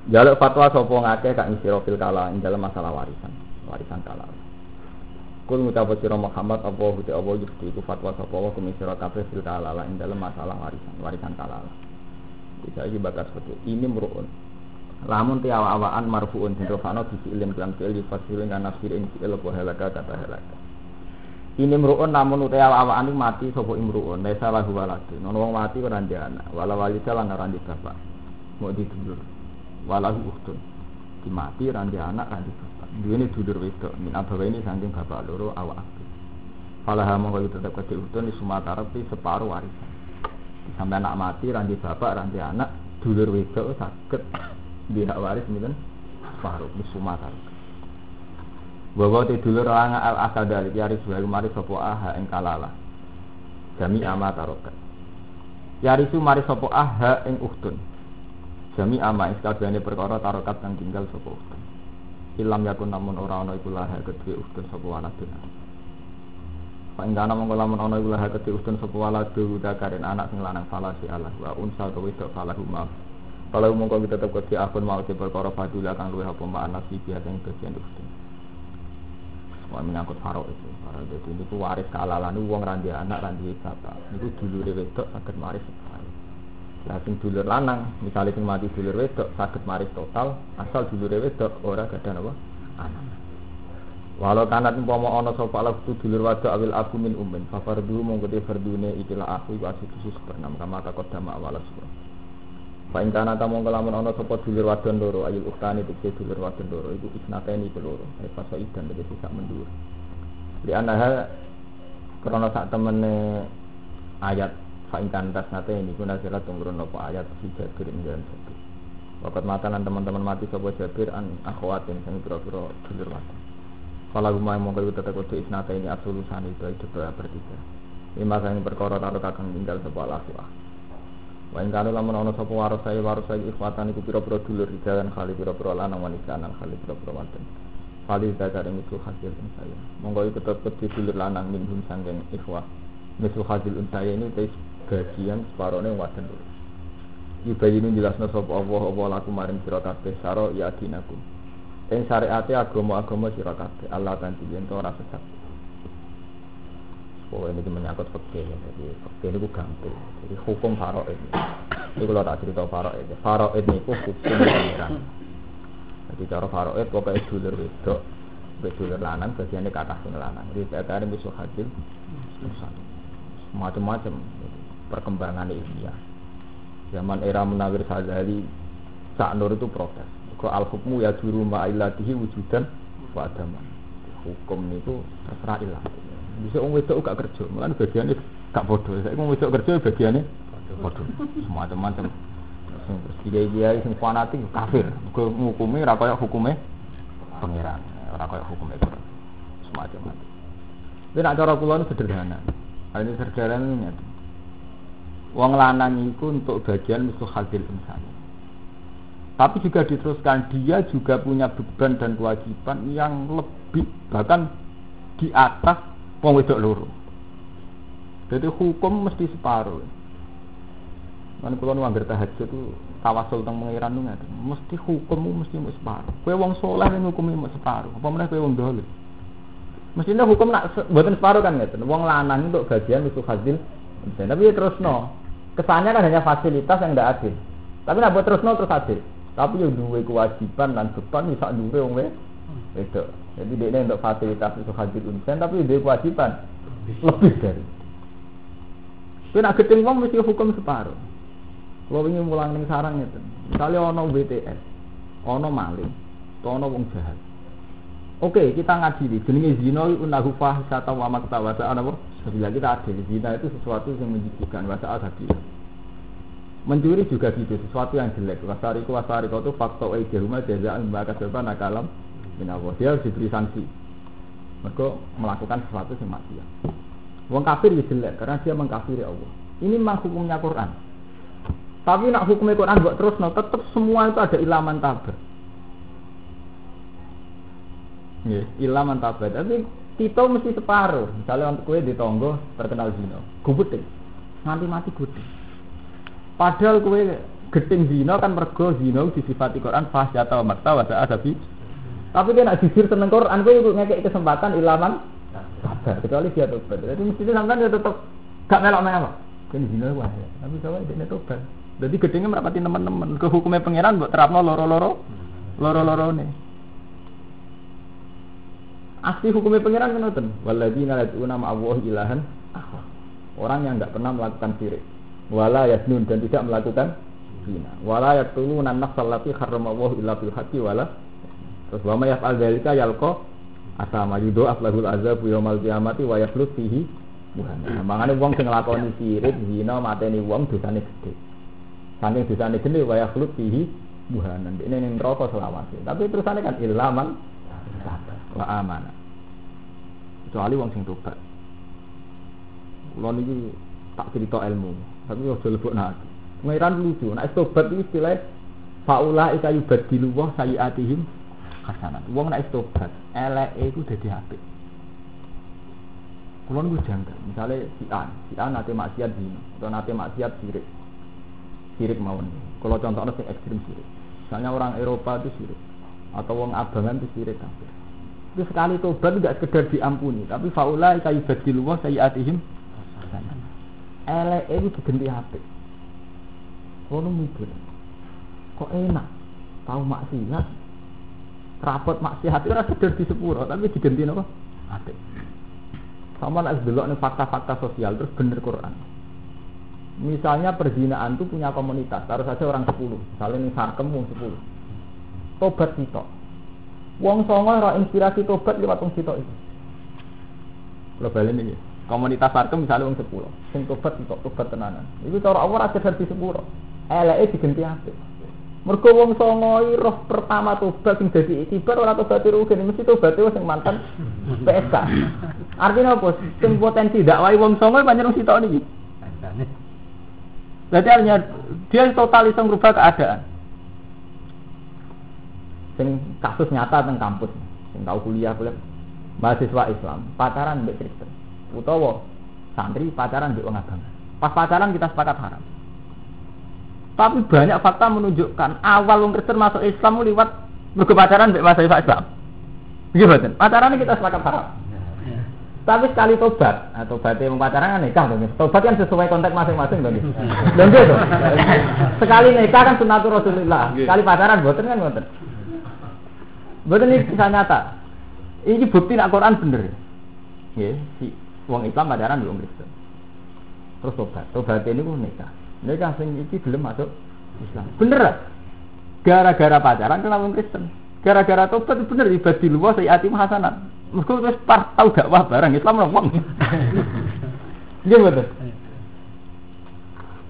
Jaluk fatwa sopo ngake kak istirofil kala dalam masalah warisan kalah. Kul ngucap sira Muhammad apa huti apa yufti iku fatwa sapa wa kumisira kabeh fil kalala ing dalem masalah warisan kalala. Bisa iki bakal seperti ini mruun. Lamun ti awak-awakan marfuun den rofano bisi ilim kan fi'il fasil kan nafsir ing fi'il apa halaka kata halaka. Ini mruun namun uti awak-awakan mati sapa imruun desa lahu waladun. Ono wong mati ora ndek anak, wala walida lan ora ndek bapak. Mau didulur. Walahu ukhtun. Di mati ora ndek anak ora ndek bapak. Duwene dulur wedok min abawa ini saking bapak loro awak akeh. Falaha mongko tetep kedhe utun di Sumatera pi separo warisan. Sampai anak mati ra ndek bapak ra ndek anak, dulur wedok saged di hak waris mboten separo di Sumatera. Bahwa te dulur lanang al asal dari yaris wa mari sapa aha ing kalala. Jami ama tarokat. Yarisu mari sapa aha ing ukhtun. Jami ama iskabane perkara tarokat kang tinggal sapa ukhtun. Ilam yakun namun ora ana iku laha kedhe ustun sapa waladun. Fa ingkana mongko lamun ana iku laha kedhe ustun sapa waladun karen anak sing lanang salah si Allah wa unsa to wedok falahu ma. Kalau mongko kita tetep kedhe akun mau te perkara fadilah kang luwih apa makna si biasa ing bagian ustun. Wah menyangkut faro itu. Faro itu niku waris kalalan wong ra ndek anak ra ndek bapak. Niku dulure wedok saged maris separo. Lah sing dulur lanang, misalnya sing mati dulur wedok saged maris total, asal dulure wedok ora gadah napa? Anak. Walau kanat umpama ana sapa ala dulur wadok awil abu min ummin, fa fardu mongko te fardune ikilah aku iku asih sepernam kama takodama awal surah. Fa ing kana ta mongko lamun ana sapa dulur wadon loro ayul uktani tekse dulur wadon loro iku isnateni peloro, fasa idan tegese sak mendur. Li anaha krana sak temene ayat fa'inkan tas nate ini guna sirat tumurun lopo ayat si Jabir ingin Jabir. Wakat matanan teman-teman mati sopo Jabir an akhwatin sing pira-pira dulur mati. Kalau rumah yang mongkol kita takut isnate ini absolusan itu bertiga. Lima sang perkara taruh kakang tinggal sopo alaswa. Wa'inkan lamun ono sopo warosai ikhwatan iku pira-pira dulur di jalan kali pira-pira lanang wanita anak kali pira-pira wanten. Kali zakar itu hasil saya. Mongkol itu tetap di dulur lanang minhum sangking ikhwah. Misal hasil unsaya ini bagian separone wadon loro. Yubayinu jelasna sapa Allah laku maring sira kabeh saro ya dinaku. Ing syariate agama-agama sira kabeh Allah kanthi yen ora sesat. Oh ini menyangkut fikih ya. Jadi fikih niku gampang. Jadi hukum faraid. Iku lho tak crito faraid. Faraid niku hukum pangeran. Jadi cara faraid pokoke dulur wedok, dulur lanang bagiane kathah sing lanang. Jadi sakare musuh hasil macam-macam perkembangan ilmiah. Zaman era Munawir Ghazali, Sak Nur itu protes. Kok al-hukmu ya juru ma'ilatihi wujudan wa adaman. Hukum itu terserah ilah. Bisa wong wedok gak kerja, mulane bagiane gak bodoh. Saiki wong wedok kerja bagiane bodoh. Macam-macam. Terus kiai-kiai sing fanatik kafir. Mergo ngukumi ora kaya hukume pangeran, ora kaya hukume Quran. Semacam-macam. Tapi nek cara kula sederhana. Ini sederhana. Wong lanang itu untuk bagian musuh hasil insan. Tapi juga diteruskan dia juga punya beban dan kewajiban yang lebih bahkan di atas wong wedok loro. Jadi hukum mesti separuh. Kan kula nu anggere tahajud itu tawasul teng pangeran nu ngaten. Mesti hukummu mesti separuh. Kowe wong saleh ning hukumi separuh. Apa meneh kowe wong dolim. Mestinya hukum nak mboten separuh kan ngeten. Wong lanang untuk bagian musuh hasil insan. Tapi terusno. Kesannya kan hanya fasilitas yang tidak adil. Tapi nak buat terus adil. Tapi yang dua kewajiban dan beban bisa dua wong wedok. Jadi dia untuk fasilitas itu hadir insan, tapi dia kewajiban lebih dari. Tapi nak keting wong mesti hukum separuh. Kalau ingin mulang ning sarang itu, misalnya ono BTS, ono maling, ono wong jahat. Oke, kita ngadili. Jenenge zina unahu fahisatan wa maqta wa ta'ala apa? Bila kita adil, zina itu sesuatu yang menjijikkan, wa ta'ala adil. Mencuri juga gitu, sesuatu yang jelek. Wasariku itu fakta ejahuma jazaan mbaka sebab nakalam minawa. Dia harus diberi sanksi. Mereka melakukan sesuatu yang maksiat. Wong kafir ya jelek karena dia mengkafiri Allah. Ini memang hukumnya Quran. Tapi nak hukumnya Quran buat terus, tetap semua itu ada ilaman tabar. Ya, ilaman tabat. Tapi kita mesti separuh. Misalnya untuk kue di tonggo terkenal zina, gubeting, nanti mati gubeting. Padahal kue geting zina kan mergo zina disifati Quran fasyata wa makta wa ta'adabi. Tapi dia nak jujur tentang Quran, kue ngekek kesempatan ilaman sabar kecuali dia tobat. Jadi mesti sampean ya tetep gak melok-melok. Kene zina wae. Tapi sawae dene tobat. Dadi gedenge merapati teman-teman. Ke hukume pangeran mbok terapno loro-lorone. Asli hukumnya pangeran kan ngoten. Walladzina yad'una ma'allahi ilahan akhar. Orang yang enggak pernah melakukan syirik. Wala yaznun dan tidak melakukan zina. Wala yaqtuluna an-nafsal lati harramallahu illa bil haqqi wala. Terus wa may yaf'al dzalika yalqa asama yudha'af lahul azabu yaumal qiyamati wa yakhlut fihi muhana. Mangane wong sing nglakoni syirik, zina, mateni wong dosane gedhe. Saking dosane gedhe wa yakhlut fihi muhana. Dene ning neraka selawase. Tapi terusane kan ilaman wa amanah. Kecuali wong sing tobat. Kula niki tak cerita ilmu, tapi yo aja lebokno ati. Pengiran lucu, nek tobat iki istilah faula ika yubadilu wa sayiatihim hasanat. Wong nek tobat, eleke iku dadi apik. Kula niku janggal, misale si A nate maksiat zina, atau nate maksiat syirik. Syirik mawon. Kula contohno sing ekstrem syirik. Misalnya orang Eropa itu syirik, atau wong abangan itu syirik kafir. Itu sekali tobat tidak sekedar diampuni, tapi faulai kayu badilu wa sayiatihim elek itu diganti apik. Kono mikir kok enak tahu maksiat rapot maksiat itu ora sekedar di sepuro tapi diganti napa apik. Sama nek delok ning fakta-fakta sosial terus bener Quran. Misalnya perzinaan itu punya komunitas, harus saja orang 10, misalnya ning Sarkem wong 10. Tobat sitok. Wong songo ora inspirasi tobat liwat wong sitok itu. Kalau balen iki, komunitas Sarkem misalnya wong 10, sing tobat sitok, tobat tenanan. Iku cara Allah ora sekedar di sepuro. Eleke diganti apik. Mergo wong songo roh pertama tobat sing dadi itibar ora tobat rugen, mesti tobaté sing mantan PSK. Artinya apa? Sing potensi dakwah wong songo pancen wong sitok niki. Berarti artinya dia total iso ngrubah keadaan. Sing kasus nyata teng kampus, sing tau kuliah mahasiswa Islam pacaran mbek Kristen, utawa santri pacaran mbek wong agama. Pas pacaran kita sepakat haram. Tapi banyak fakta menunjukkan awal wong Kristen masuk Islam liwat mergo pacaran mbek mahasiswa Islam. Nggih mboten? Pacaran kita sepakat haram. Tapi sekali tobat, atau tobatnya pacaran kan nikah dong. Tobat kan sesuai konteks masing-masing dong. Dan gitu. Sekali nikah kan sunnatul Rasulullah. Sekali pacaran mboten kan mboten. Mboten iki kisah nyata. Ini bukti nek Quran bener. Nggih, si wong Islam pacaran wong Kristen. Terus tobat. Tobatnya niku nikah. Nikah sing iki gelem masuk Islam. Bener. Gara-gara pacaran kena wong Kristen. Gara-gara tobat bener ibadil wa sayiatim hasanat. Mergo wis tau dakwah bareng Islam wong. Nggih betul.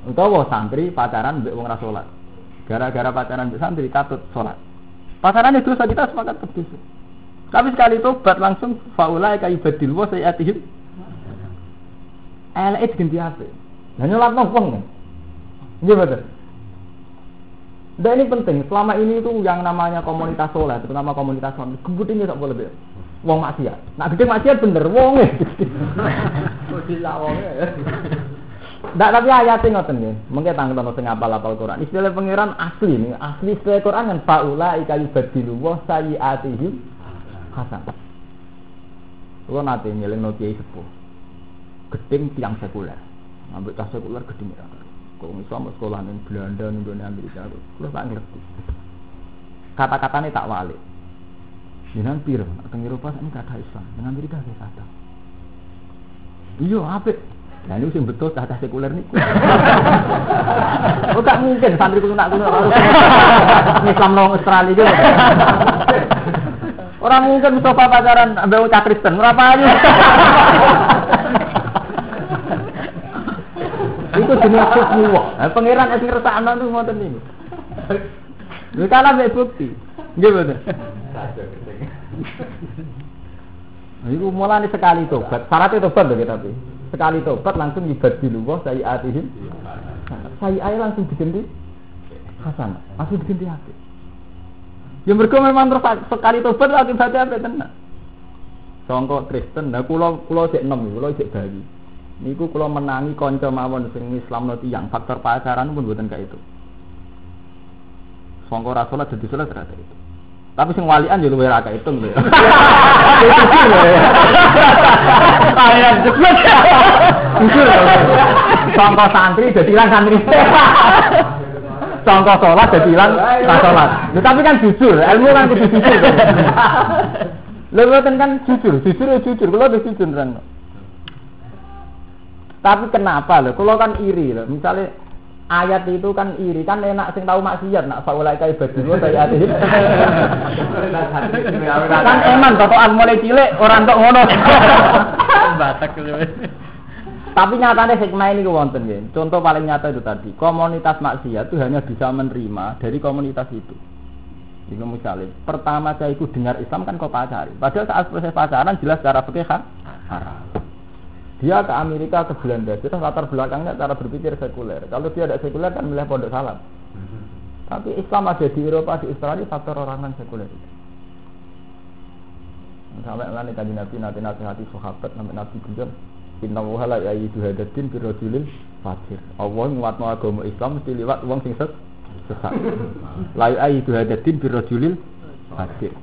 Utawa santri pacaran mbek wong ra salat. Gara-gara pacaran mbek santri katut salat. Pacaran itu dosa kita sepakat betul. Tapi sekali tobat langsung faulai ka ibadil wa sayiatihim. Elek ganti apik. Lah nyolapno wong kan. Nggih betul. Dan ini penting, selama ini itu yang namanya komunitas soleh, terutama komunitas soleh, kebutuhannya tak boleh ber. Wong maksiat. Nah, gede maksiat bener wong e. Kok dilawonge. Ndak tapi ayate ngoten nggih. Mengke tangkon sing apal-apal Quran. Istilah pangeran asli nih, asli istilah Quran kan faula ikayu badilu wa sayiatihim hasan. Kulo nate nyelengno kiai sepuh. Gedeng tiang sekuler. Ambek tas sekuler gedeng ra. Kok Islam sekolah ning Belanda ning Amerika. Kulo tak ngerti. Kata-katane tak walik. Jenengan piro? Teng Eropa sakniki kata Islam, teng Amerika kata. Iya, apik. Lah niku sing betul kata sekuler niku. Oh, gak mungkin santri kuno-kuno karo Islam nang Australia iki. Orang mungkin Mustafa pacaran ambek wong Kristen, ora payu. Itu jenis semua. Pangeran sing ngersakno niku ngoten niku. Lha kala mek bukti. Nggih betul. Iku mulane sekali tobat. Syaratnya tobat lho tapi. Sekali tobat langsung ibadil wa sayiatihim. Sayiate langsung diganti hasan. Langsung diganti apik. Ya mergo memang terus sekali tobat akibatnya apik tenan. Sangka Kristen, nah kula sik enom, kula sik bayi. Niku kula menangi kanca mawon sing Islamno tiyang, faktor pacaran pun mboten kae itu. Sangka ra salat dadi salat terus itu. Tapi sing walian yo luwih ra kehitung lho. Ayam cepet. Sangka santri dadi ilang santri. Sangka salat dadi ilang salat. Tapi kan jujur, ilmu kan kudu jujur. Lha mboten kan jujur. Kula wis jujur tenan. Tapi kenapa lho? Kula kan iri lho. Misale ayat itu kan iri, kan enak sing tahu maksiat nak faulai kai badul saya ati. Kan eman totokan mulai cilik ora entuk ngono. Batak gitu. Tapi nyatanya hikmah ini wonten nggih. Contoh paling nyata itu tadi, komunitas maksiat itu hanya bisa menerima dari komunitas itu. Itu misalnya, pertama saya ikut dengar Islam kan kok pacari. Padahal saat proses pacaran jelas secara fikih haram. Dia ke Amerika, ke Belanda, terus latar belakangnya cara berpikir sekuler. Kalau dia tidak sekuler kan milih pondok salam. Tapi Islam ada di Eropa, di Australia, faktor orang kan sekuler. Sampai nanti tadi Nabi hati sahabat, Nabi bilang, Inna wuhala ya yidu hadatin birrojulil fajir. Allah nguatno agama Islam mesti lewat uang sing sesat. Lai yidu hadatin birrojulil fajir.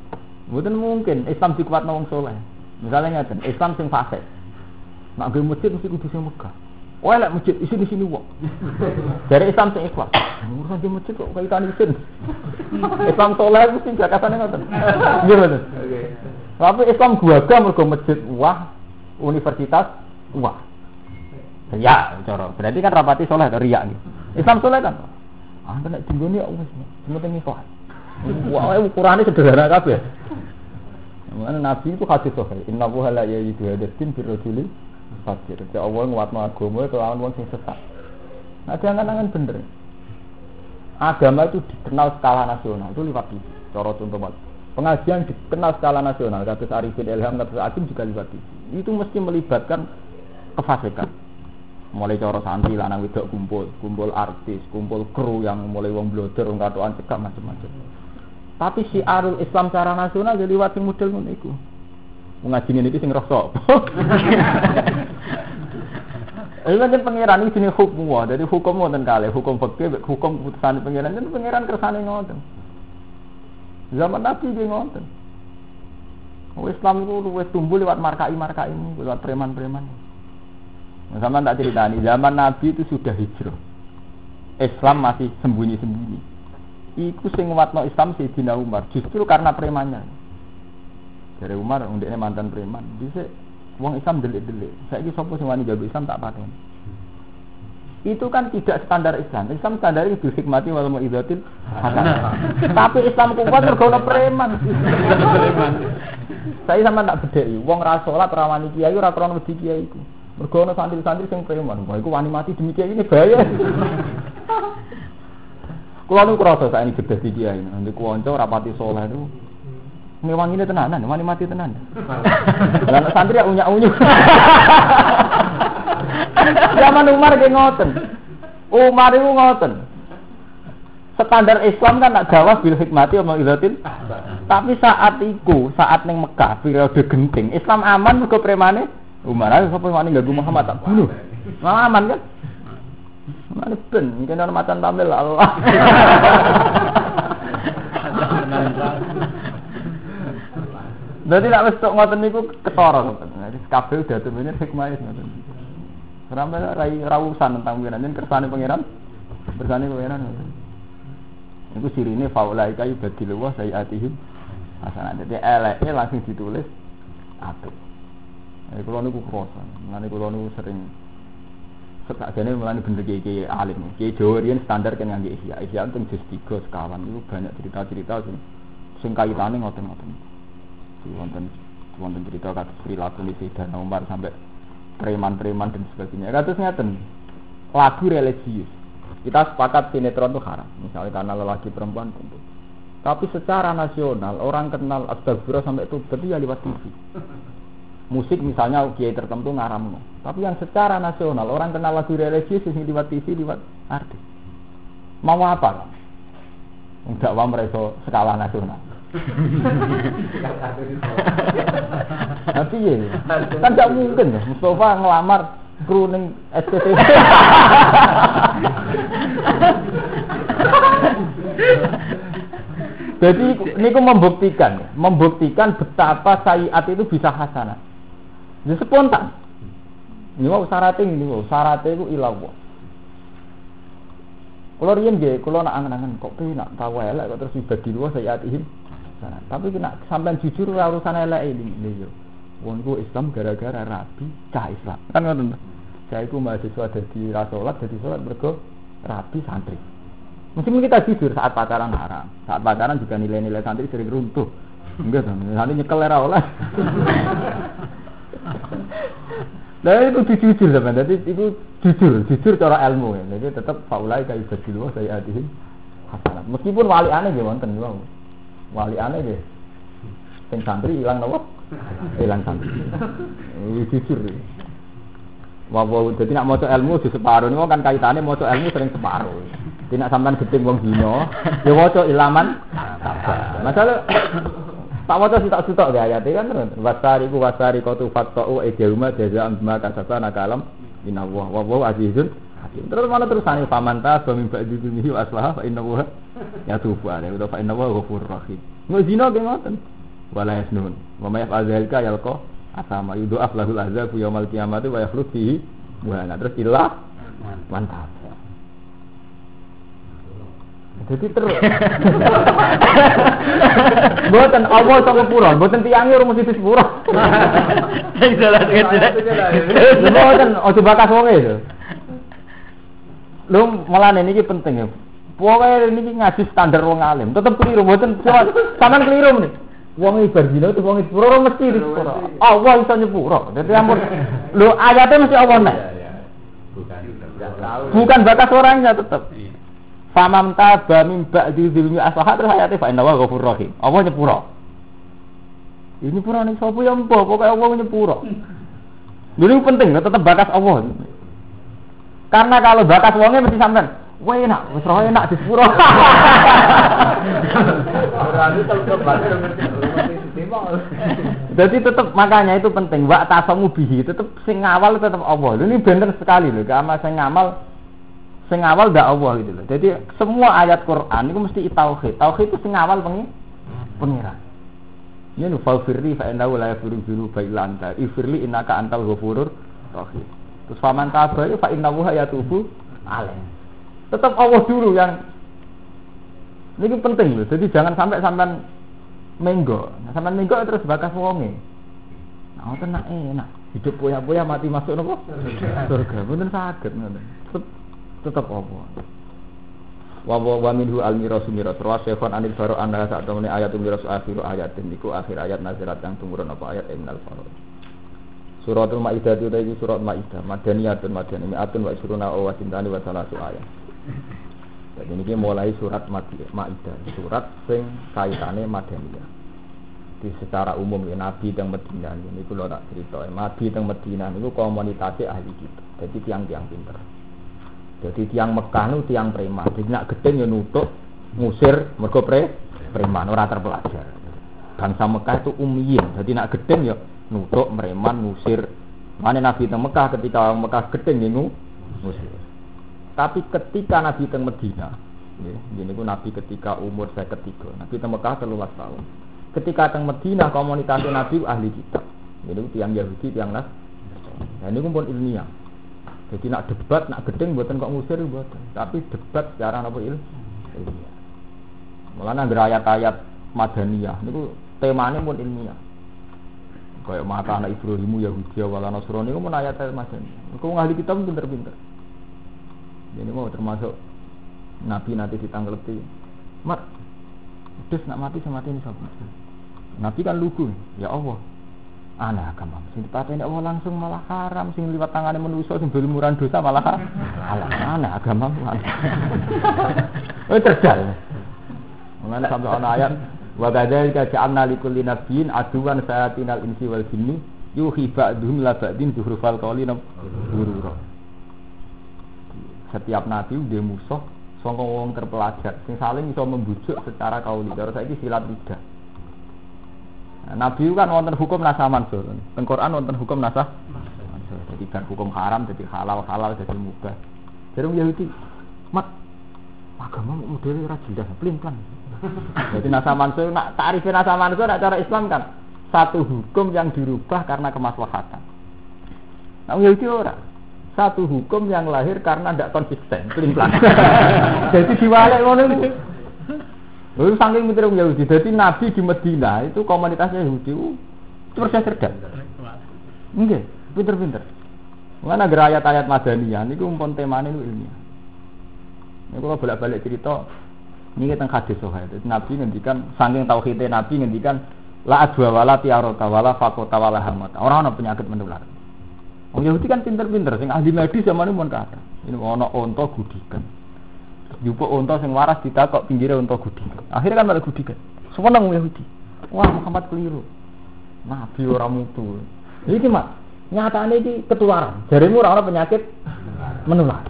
Mungkin Islam dikuatno wong soleh. Misalnya ngeten, Islam sing fasik. Nak ge masjid mesti kudu sing megah. Oh lek masjid isin wong. Dari Islam sing ikhlas. Urusan di masjid kok kaitan isin. Islam soleh mesti jakasane ngoten. Nggih bener. Oke. Tapi Islam guaga mergo masjid wah, universitas wah. Ya, cara. Berarti kan rapati soleh atau riya nggih. Islam soleh kan. Ah nek dinggone ya wis sementing ikhlas. Wah, ukurane sederhana kabeh. Mana Nabi itu hadis sahih. Inna wuhala ya yidu hadatin birrojulil fakir. Jadi Allah nguatno agama kelawan wong sing sesat. Nah, jangan-jangan bener. Agama itu dikenal skala nasional itu lewat TV. Cara contoh banget. Pengajian dikenal skala nasional. Kados Arifin Ilham, kados Akim juga lewat TV. Itu mesti melibatkan kefasikan. Mulai cara santri lanang wedok kumpul artis, kumpul kru yang mulai wong blodor, wong katokan cekak macam-macam. Tapi syiarul Islam secara nasional jadi lewat sing model ngono iku. Ngaji ini sing rasa. Ini kan pengiran ini jenis hukum, dari hukum ngoten kali, hukum fikih, hukum keputusan pengiran itu pengiran kersane ngoten. Zaman Nabi dia ngoten. Islam itu wis tumbuh lewat markai ini, lewat preman-preman. Zaman tak ceritani, zaman Nabi itu sudah hijrah. Islam masih sembunyi-sembunyi. Iku sing nguatno Islam Sayyidina Umar, justru karena premannya. Dari Umar, ndekne mantan preman. Dhisik wong Islam delik-delik. Saiki sapa sing wani jago Islam tak pateni. Itu kan tidak standar Islam. Islam standar itu hikmati wal mau'izatil hasanah. Tapi Islam kuat mergo ana preman. Saya sama tak bedheki, wong ra salat ra wani kiai ora krana wedi kiai iku. Mergo ana santri-santri sing preman. Wah iku wani mati demi kiai ini bahaya. Kulo niku krasa saiki gedhe di kiai. Nek kanca rapati saleh niku ngewangi ini tenanan, wani mati tenan. Lah santri ya unyak-unyuk. Zaman Umar ge ngoten. Umar itu ngoten. Standar Islam kan nak gawas bil hikmati wa mau'izatil. Tapi saat iku, saat ning Mekah periode genting, Islam aman mergo premane Umar ae sapa wani ganggu Muhammad tak bunuh. Aman kan? Mane ben, mungkin ana macan tampil Allah. Berarti nak wis tok ngoten niku ketara ngoten. Jadi kabeh udah temen hikmah ngoten. Sampai ra urusan tentang pengiran, yen kersane pengiran, bersane pengiran ngoten. Iku sirine faulai kayu badil wa sayiatihim hasanah. Jadi eleke langsung ditulis apik. Kula niku krasa. Mulane kula niku sering sakjane mulane bener kiai alim. Kiai Jawa riyen standar kan ngangge ihya. Ihya teng juz 3 sekawan niku banyak cerita-cerita sing kaitane ngoten-ngoten. Wonten cerita kados perilaku Sayyidina Umar sampai preman-preman dan sebagainya. Kados ngeten. Lagu religius. Kita sepakat sinetron itu haram. Misalnya karena lelaki perempuan tentu. Tapi secara nasional orang kenal astagfirullah sampai itu berarti ya lewat TV. Musik misalnya kiai tertentu ngaramno. Tapi yang secara nasional orang kenal lagu religius sing lewat TV, lewat artis. Mau apa? Enggak wae mereka skala nasional. Tapi ya, kan tidak mungkin ya. Mustafa ngelamar kru ning SCTV. Jadi niku membuktikan betapa sayiat itu bisa hasanah. Jadi spontan. Ini mau syaratnya itu ilallah. Kalau riyen nggih, kalau nak angen-angen kok penak tahu elek kok terus dibagi dua sayiatihim. Tapi kena sampean jujur ora urusan elek iki yo. Wong ku Islam gara-gara rabi cah Islam. Kan ngoten. Saya iku mahasiswa dadi ra salat, dadi salat mergo rabi santri. Meskipun kita jujur saat pacaran haram, saat pacaran juga nilai-nilai santri sering runtuh. Enggak kan, nanti nyekel era oleh. Nah itu jujur sama, jadi itu jujur cara ilmu ya. Jadi tetap faulai kayak berdua saya adil hasanah. Meskipun wali aneh gimana kan juga, wali aneh deh. Sing santri hilang nopo, hilang santri. Jujur. Wow, jadi nak moco ilmu di separuh ini kan kaitannya moco ilmu sering separuh. Tidak sampai gedeng wong dino, ya moco ilaman. Masalah tak moco sitok-sitok ya ayat kan terus. Wasari qatu fattau ejahuma jazaa'an bima kasabana kalam innallaha wallahu azizun hakim. Terus mana terusane famanta bamimba didunihi aslaha fa innahu yatubu alaihi wa fa innahu ghafurur rahim. Ngo zina ge ngoten. Wala yasnun. Wa may yaf'al dzalika yalqa asama yudha'af lahul azabu yaumil qiyamati wa yakhlud fihi wa terus ilah mantap. Jadi terus. Mboten Allah sama pura, mboten tiange ora mesti sepura. Sing salah ngene. Mboten ojo bakas wonge lho. Lho mulane niki penting ya. Pokoke niki ngaji standar wong alim, tetep keliru mboten sampean keliru meneh. Wong ibar dina itu wong sepura mesti sepura. Allah iso nyepura. Dadi ampun. Lho ayate mesti Allah nek. Bukan bakas orangnya tetep. Famam taba min ba'di dzulmi aslaha terus ayate fa innahu ghafurur rahim. Allah nyepura. Ini purane sapa ya mbok pokoke Allah nyepura. Lha penting tetep bakas Allah. Karena kalau bakas wonge mesti sampean, wah enak, wis roh enak di sepura. Berarti tetep bakas jadi tetap makanya itu penting wa tasamu bihi tetap sing ngawal tetap Allah. Ini bener sekali loh, karena sing awal ndak Allah gitu loh. Jadi semua ayat Quran itu mesti tauhid. Tauhid itu sing awal pengiran. Ya nu faufirli fa innahu la yafiru biru illa anta. Ifirli innaka antal ghafurur rahim. Terus faman taba fa innahu yatubu alaih. Tetap Allah dulu yang ini penting loh. Jadi jangan sampai sampean menggo. Nah, sampean menggo terus bakas wonge. Nah, tenak enak. Hidup poya-poya mati masuk nopo? Surga. Mboten saged ngoten. Tetap apa? Wa minhu al-mirasu miras wa syaikhon anil faro anna saat temene ayatul miras akhiru ayatin niku akhir ayat nazirat yang tumurun apa ayat minal faro. Suratul Maidah itu tadi surat Maidah madaniyatun mi'atun wa isruna wa tintani wa salasu ayat. Jadi niki mulai surat Maidah, surat sing kaitane madaniyah. Di secara umum ya Nabi teng Madinah niku lho tak cerita. Nabi teng Madinah niku komunitasé ahli kitab. Jadi tiang-tiang pinter. Jadi tiang Mekah itu tiang preman. Jadi nak gedeng ya nutuk, ngusir, mergo preman, orang terpelajar. Bangsa Mekah itu ummiyin. Jadi nak gedeng ya nutuk, preman, ngusir. Mana Nabi teng Mekah ketika orang Mekah gedeng ya ngusir. Tapi ketika Nabi teng Medina, ini ku Nabi ketika umur saya ketiga. Nabi teng Mekah 13 tahun. Ketika teng Medina komunitas Nabi ahli kitab. Ini tiang Yahudi, tiang Nasrani. Nah ini pun ilmiah. Jadi nak debat, nak gedeng buatan kok ngusir buatan. Tapi debat secara apa ilmiah. Malah nang ayat-ayat madaniyah niku temane pun ilmiah. Kayak mata anak Ibrahimu Yahudi wala Nasrani niku mun ayat-ayat madaniyah. Niku ahli kitab pinter-pinter. Jadi mau termasuk Nabi nanti ditanggleti. Mat, terus nak mati sama mati ini sapa? Nabi kan lugu, ya Allah. Aneh agama, sing dipateni Allah langsung malah haram, sing liwat tangane manusa sing berlumuran dosa malah halal. Aneh agama. Oh terjal. Mengenai sampai ana ayat wa kadzalika ja'alna likulli nabiyyin aduwan sayatinal insi wal jinni yuhi ba'dhum la ba'din zuhrufal qawli ghurura. Setiap nabi dia musuh sangka wong terpelajar sing saling iso membujuk secara kauli. Cara saiki silat lidah. Nabi kan wonten hukum nasah mansur. Teng Quran wonten hukum nasah mansur. Jadi kan hukum haram jadi halal jadi mubah. Jadi Yahudi, mat agama modele ra jelas, plin-plan. Jadi nasa mansur, nak tarifin nasa mansur nak cara Islam kan satu hukum yang dirubah karena kemaslahatan. Nah Yahudi ora. Satu hukum yang lahir karena tidak konsisten, pelin-pelan. Jadi diwalek ngono itu. Lalu saking pinter Yahudi. Jadi Nabi di Medina itu komunitasnya Yahudi itu cerdas. Enggak, pinter-pinter. Mana ada ayat-ayat Madaniyah niku umpun temane niku ilmiah. Niku kalau bolak-balik cerita ini tentang hadis sahih. Nabi ngendikan saking tauhidé Nabi ngendikan la adwa wala tiarota wala faqota wala hamata. Ora ana penyakit menular. Wong Yahudi kan pinter-pinter sing ahli medis zamane mun kathah. Ini ana unta gudikan. Jupuk unta sing waras ditakok pinggire unta gudikan. Akhirnya kan malah gudikan. Seneng wong Yahudi. Wah, Muhammad keliru. Nabi ora mutu. Iki mak nyatane iki ketularan. Jaremu ora ana penyakit menular.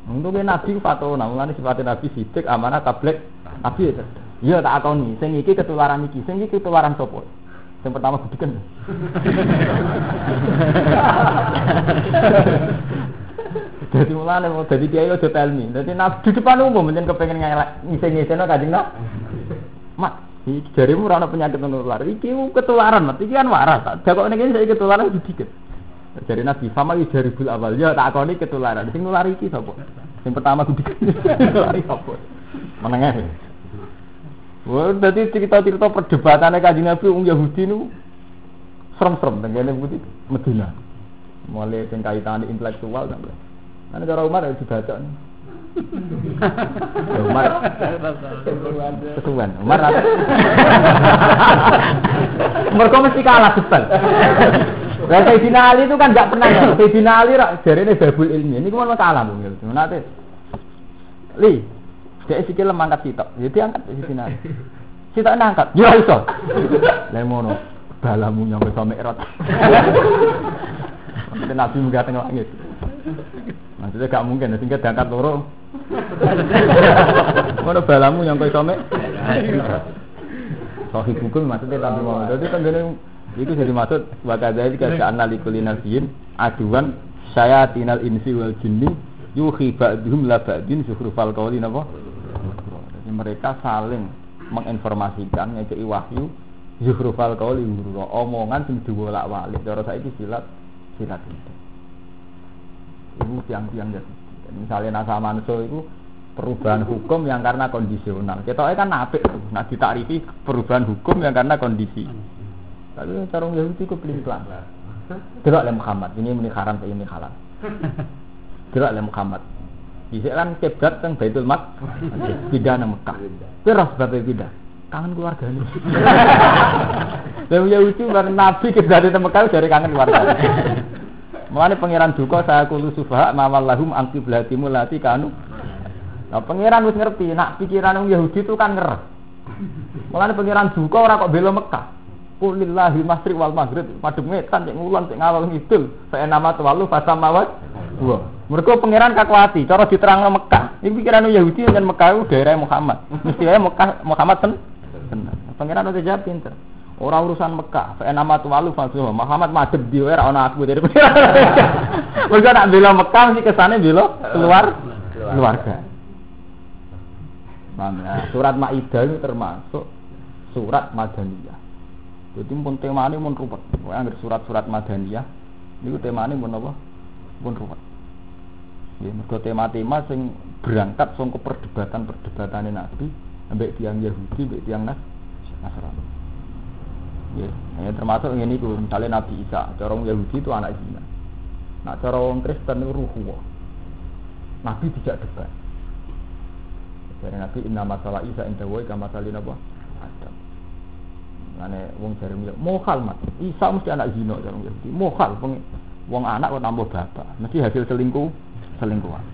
Untuk Nabi fatona, mulane sifate Nabi sidik amanah tablet Nabi ya. Iya tak akoni, sing iki ketularan iki, sing iki ketularan sapa? Yang pertama gudikan. Jadi mulane mau dadi kiai aja telmi. Dadi Nabi di depan umum menyen kepengin ngisi-ngiseno Kanjeng Nabi. Mak, iki jaremu ora ana penyakit menular. Iki ketularan, Mat. Iki kan waras. Dakok ngene iki ketularan gudikan. Dari Nabi sama jaribul awal ya tak akoni ketularan. Sing nulari iki sapa? Sing pertama gudikan. Nulari sapa? Menengah. Wah, dadi cerita-cerita perdebatannya Kanjeng Nabi wong Yahudi niku serem-serem tengene putih Medina. Mulai sing kaitane intelektual sampai. Ana cara Umar dibaca. Umar kesuwen. Umar mereka mesti kalah sebel. Lah Sayyidina Ali itu kan enggak pernah ya. Sayyidina Ali rak jarene babul ilmi. Niku mau kalah mung. Nate. Li dia sikile mangkat sitok. Ya diangkat Sayyidina Ali. Sitok nangkat. Ya iso. Lah ngono. Balamu nyampe sampe Mi'raj. Nabi munggah teng langit. Maksudnya gak mungkin sehingga diangkat loro. Ngono balamu nyampe sampe Sahih hukum maksudnya tapi mau. Dadi tengene itu jadi maksud wa kadzalika ja'alna likulli nabiyyin aduwan syayatinal insi wal jinni yuhi ba'dhum la ba'din zukhrufal qawli napa. Jadi mereka saling menginformasikan ngekeki wahyu zukhrufal qawli omongan sing diwolak-walik. Cara saiki silat itu. Itu tiang-tiang jadi. Misalnya nasa manso itu perubahan hukum yang karena kondisional. Kita kan apik tuh. Nah ditarifi perubahan hukum yang karena kondisi. Tapi cara Yahudi itu pelin-pelan. Delok le Muhammad, ini haram ini halal. Delok le Muhammad. Dhisik kan kiblat teng Baitul Maqdis, pindah nang Mekah. Terus bae pindah. Kangen keluargane. Lah Yahudi bareng Nabi kiblat teng Mekah jare kangen keluargane. Mulane pangeran duka saya kulo sufaha mawallahum an qiblatimul lati kanu. Nah pangeran wis ngerti nak pikiran wong Yahudi itu kan ngerep. Mulane pangeran duka ora kok bela Mekah. Qulillahi masri wal maghrib madhep ngetan cek ngulon cek ngalor ngidul saya nama tuwalu fasamawat wa mergo pangeran kakuati cara diterangno Mekah iki pikirane Yahudi yen Mekah ku daerah Muhammad mesti wae Mekah Muhammad tenan pangeran udah jawab pinter ora urusan Mekah saya nama tuwalu fasamawat Muhammad madhep di wae ora ana aku dari mergo nak bela Mekah mesti kesane bela keluarga Bangga surat Maidah itu termasuk surat Madaniyah. Jadi pun temane mun ruwet. Pokoke anggere surat-surat Madaniyah niku temane mun apa? Pun ruwet. Ya mergo tema-tema sing berangkat saka perdebatan-perdebatane Nabi ambek tiyang Yahudi, ambek tiyang Nasrani. Ya, termasuk ngene iku, misale Nabi Isa, cara wong Yahudi itu anak zina. Nak cara wong Kristen itu ruhuwah. Nabi tidak debat. Jadi Nabi inna masalah Isa inda wa kama salina apa? Adam. Ane wong jarene mohal mat. Isa mesti anak zina cara Yahudi. Mohal wong anak kok tambah bapak. Mesti hasil selingkuhan.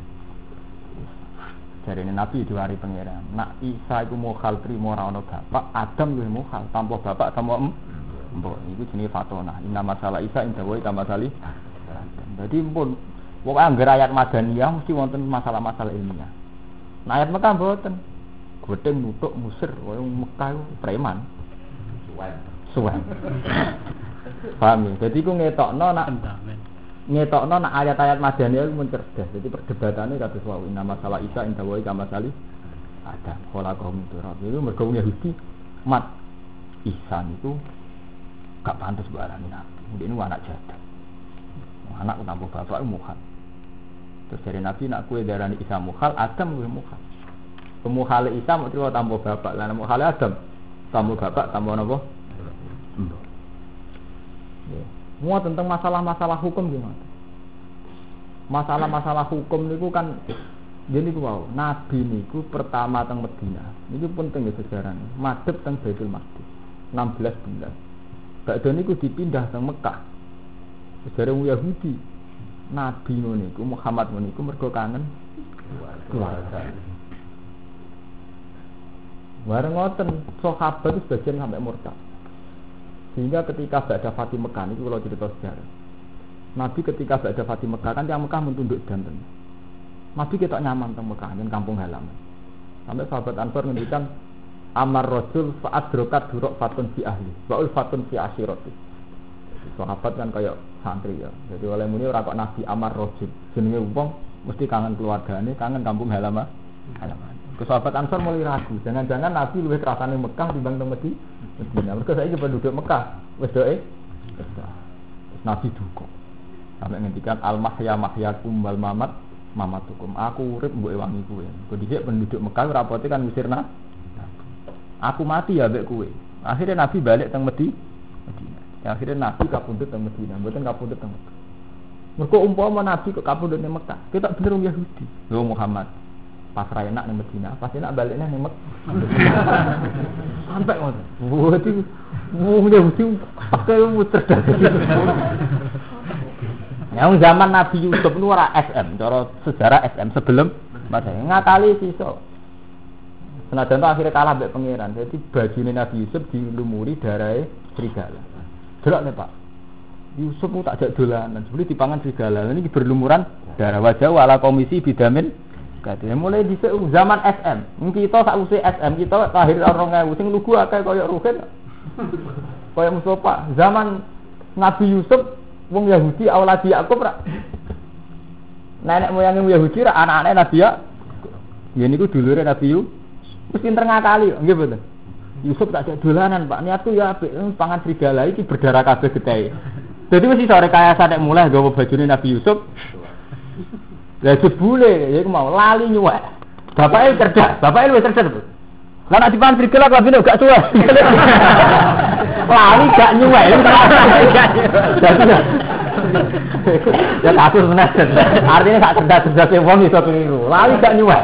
Jarene Nabi diwari pangeran. Nak Isa iku mohal trimo ora ana bapak, Adam luwih mohal tambah bapak tambah mbok. Iku jenenge fatona. Inna masalah Isa inda wa kama sali. Jadi pun wong anggere ayat Madaniyah mesti wonten masalah-masalah ilmiah. Nah ayat Mekah mboten. Godheng nutuk musir wong Mekah preman. Suwen. Paham ya? Jadi ku ngetokno nak ayat-ayat Madaniyah itu mencerdas. Jadi perdebatannya kados wau inna masalah Isa inda wa kama sali Adam. Khalaqahum min turab. Itu mergo Yahudi mat Isa itu gak pantas mbok arani nabi. Mungkin ini anak jadah. Anak tanpa bapak mukhal. Terus dari nabi nak kowe darani Isa mukhal, Adam kowe mukhal. Pemukhale Isa mau terima tanpa bapak, lan mukhale Adam tanpa bapak, tanpa napa? Semua tentang masalah-masalah hukum gimana? Masalah-masalah hukum niku kan jadi wow, Nabi niku pertama teng Madinah. Niku penting ya sejarahnya. Madhep teng Baitul Maqdis 16 bulan. Badhe niku dipindah teng Mekah. Sejarah Yahudi. Nabi niku Muhammad niku mergo kangen keluarga. Bareng ngoten sahabat itu sebagian sampai murtad. Sehingga ketika Ba'da Fatih Mekah niku kalau cerita sejarah. Nabi ketika Ba'da Fatih Mekah kan yang Mekah mentunduk danten. Nabi ketok nyaman teng Mekah yen kampung halaman. Sampai sahabat Ansor ngendikan amar rajul fa adrokat duruk fatun fi ahli wa ul fatun fi asyirati. Sahabat kan kayak santri ya. Jadi oleh muni ora kok Nabi amar rajul. Jenenge wong mesti kangen keluargane, kangen kampung halaman. Ke sahabat Ansor mulai ragu, jangan-jangan Nabi luwih kerasane Mekah timbang teng Madinah. Mergo saiki penduduk Mekah wis doe Nabi duka. Sampai ngendikan al mahya mahyakum wal mamat mamatukum. Aku urip mbok ewangi kowe. Kok dhisik penduduk Mekah rapote kan ngusirna. Aku mati ya mbek kowe. Akhirnya Nabi balik teng Madinah. Akhirnya Nabi kapundhut teng Madinah, mboten kapundhut teng Mekah. Mergo umpama Nabi kok kapundhut teng Mekah, ketok bener wong Yahudi. Lho Muhammad pas ra enak ning Madinah, pas enak baliknya ning Mekah. Sampai ngono. Berarti wong Yahudi pakai cerdas. Yang zaman Nabi Yusuf itu ora SM, cara sejarah SM sebelum Masehi ngakali sisa. Senajan itu akhirnya kalah mbek pangeran. Jadi bajune Nabi Yusuf dilumuri darahe serigala. Delok nih Pak. Yusuf mu tak jak dolanan, sebeli dipangan serigala. Ini berlumuran darah wajah wala komisi bidamin. Katanya mulai dhisik zaman SM. Kita sakwise SM kita lahir 2000 sing lugu akeh kaya Ruhin. Kaya Mustafa. Zaman Nabi Yusuf wong Yahudi awaladi Yakub ra. Nenek moyang Yahudi ra anak-anake Nabi ya. Ya niku dulure Nabi Yusuf. Wis pinter ngakali, nggih mboten. Yusuf tak jak dolanan, Pak. Niatku ya apik, pangan serigala iki berdarah kabeh getahe. Dadi wis iso rekayasa nek mulai gawa bajune Nabi Yusuf. Lah jebule ya iku mau lali nyuwek. Bapake cerdas, bapake wis cerdas. Lah nek dipangan serigala kok bino gak suwe. Lali gak nyuwek. Ya kasus bener. Artinya gak cerdas-cerdas wong iso keliru. Lali gak nyuwek.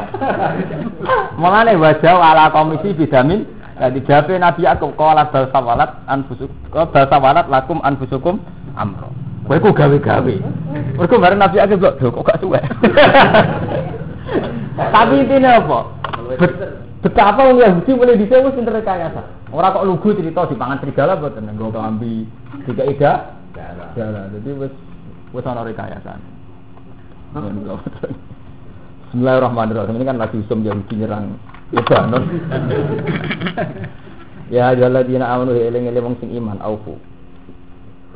Mulane wajah ala komisi bidamin. Lah dijape Nabi Yakub qala bal sawalat anfusukum bal sawalat lakum anfusukum amro. Kowe ku gawe-gawe. Mergo bareng Nabi Yakub kok gak suwe. Tapi intine apa? Betapa wong Yahudi mulai dhisik wis pinter rekayasa. Ora kok lugu cerita dipangan serigala mboten nggo kambi dikai darah. Jadi wis ana rekayasane. Bismillahirrahmanirrahim. Ini kan lagi usum Yahudi nyerang Lebanon. Ya ayyuhalladzina amanu eling-eling wong sing iman aufu.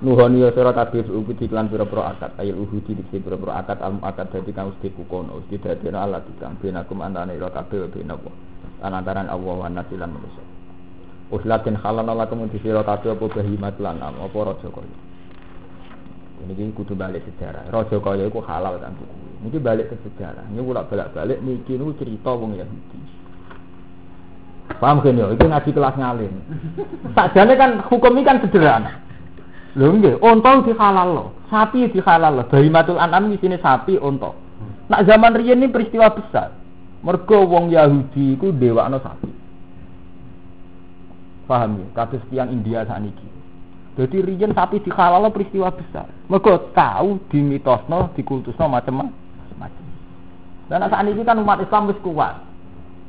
Nuhoni ya sira kabeh ubi lan pira-pira akad ayat uhudi dikse pira-pira akad akad dadi kang usdi kukono usdi dadene Allah dikang benakum antane ira kabeh benapa antaran Allah wa nasilan manusa. Uslatin halana lakum di sira kabeh apa bahimat lan apa raja kaya. Niki kudu balik sejarah. Raja kaya iku halal kan buku. Niki balik ke sejarah. Niki kula balik niki niku cerita wong Yahudi. Paham kan yo? Iki ngaji kelas ngalim. Sakjane kan hukum iki kan sederhana. Lho nggih, unta dihalalno, sapi dihalalno, bahimatul an'am isine sapi, unta. Nak zaman riyen ini peristiwa besar. Mergo wong Yahudi iku ndewakno sapi. Paham ya? Kados tiyang India sakniki. Dadi riyen sapi dihalalno peristiwa besar. Mergo tahu dimitosno, dikultusno macam-macam. Dan sakniki kan umat Islam wis kuat.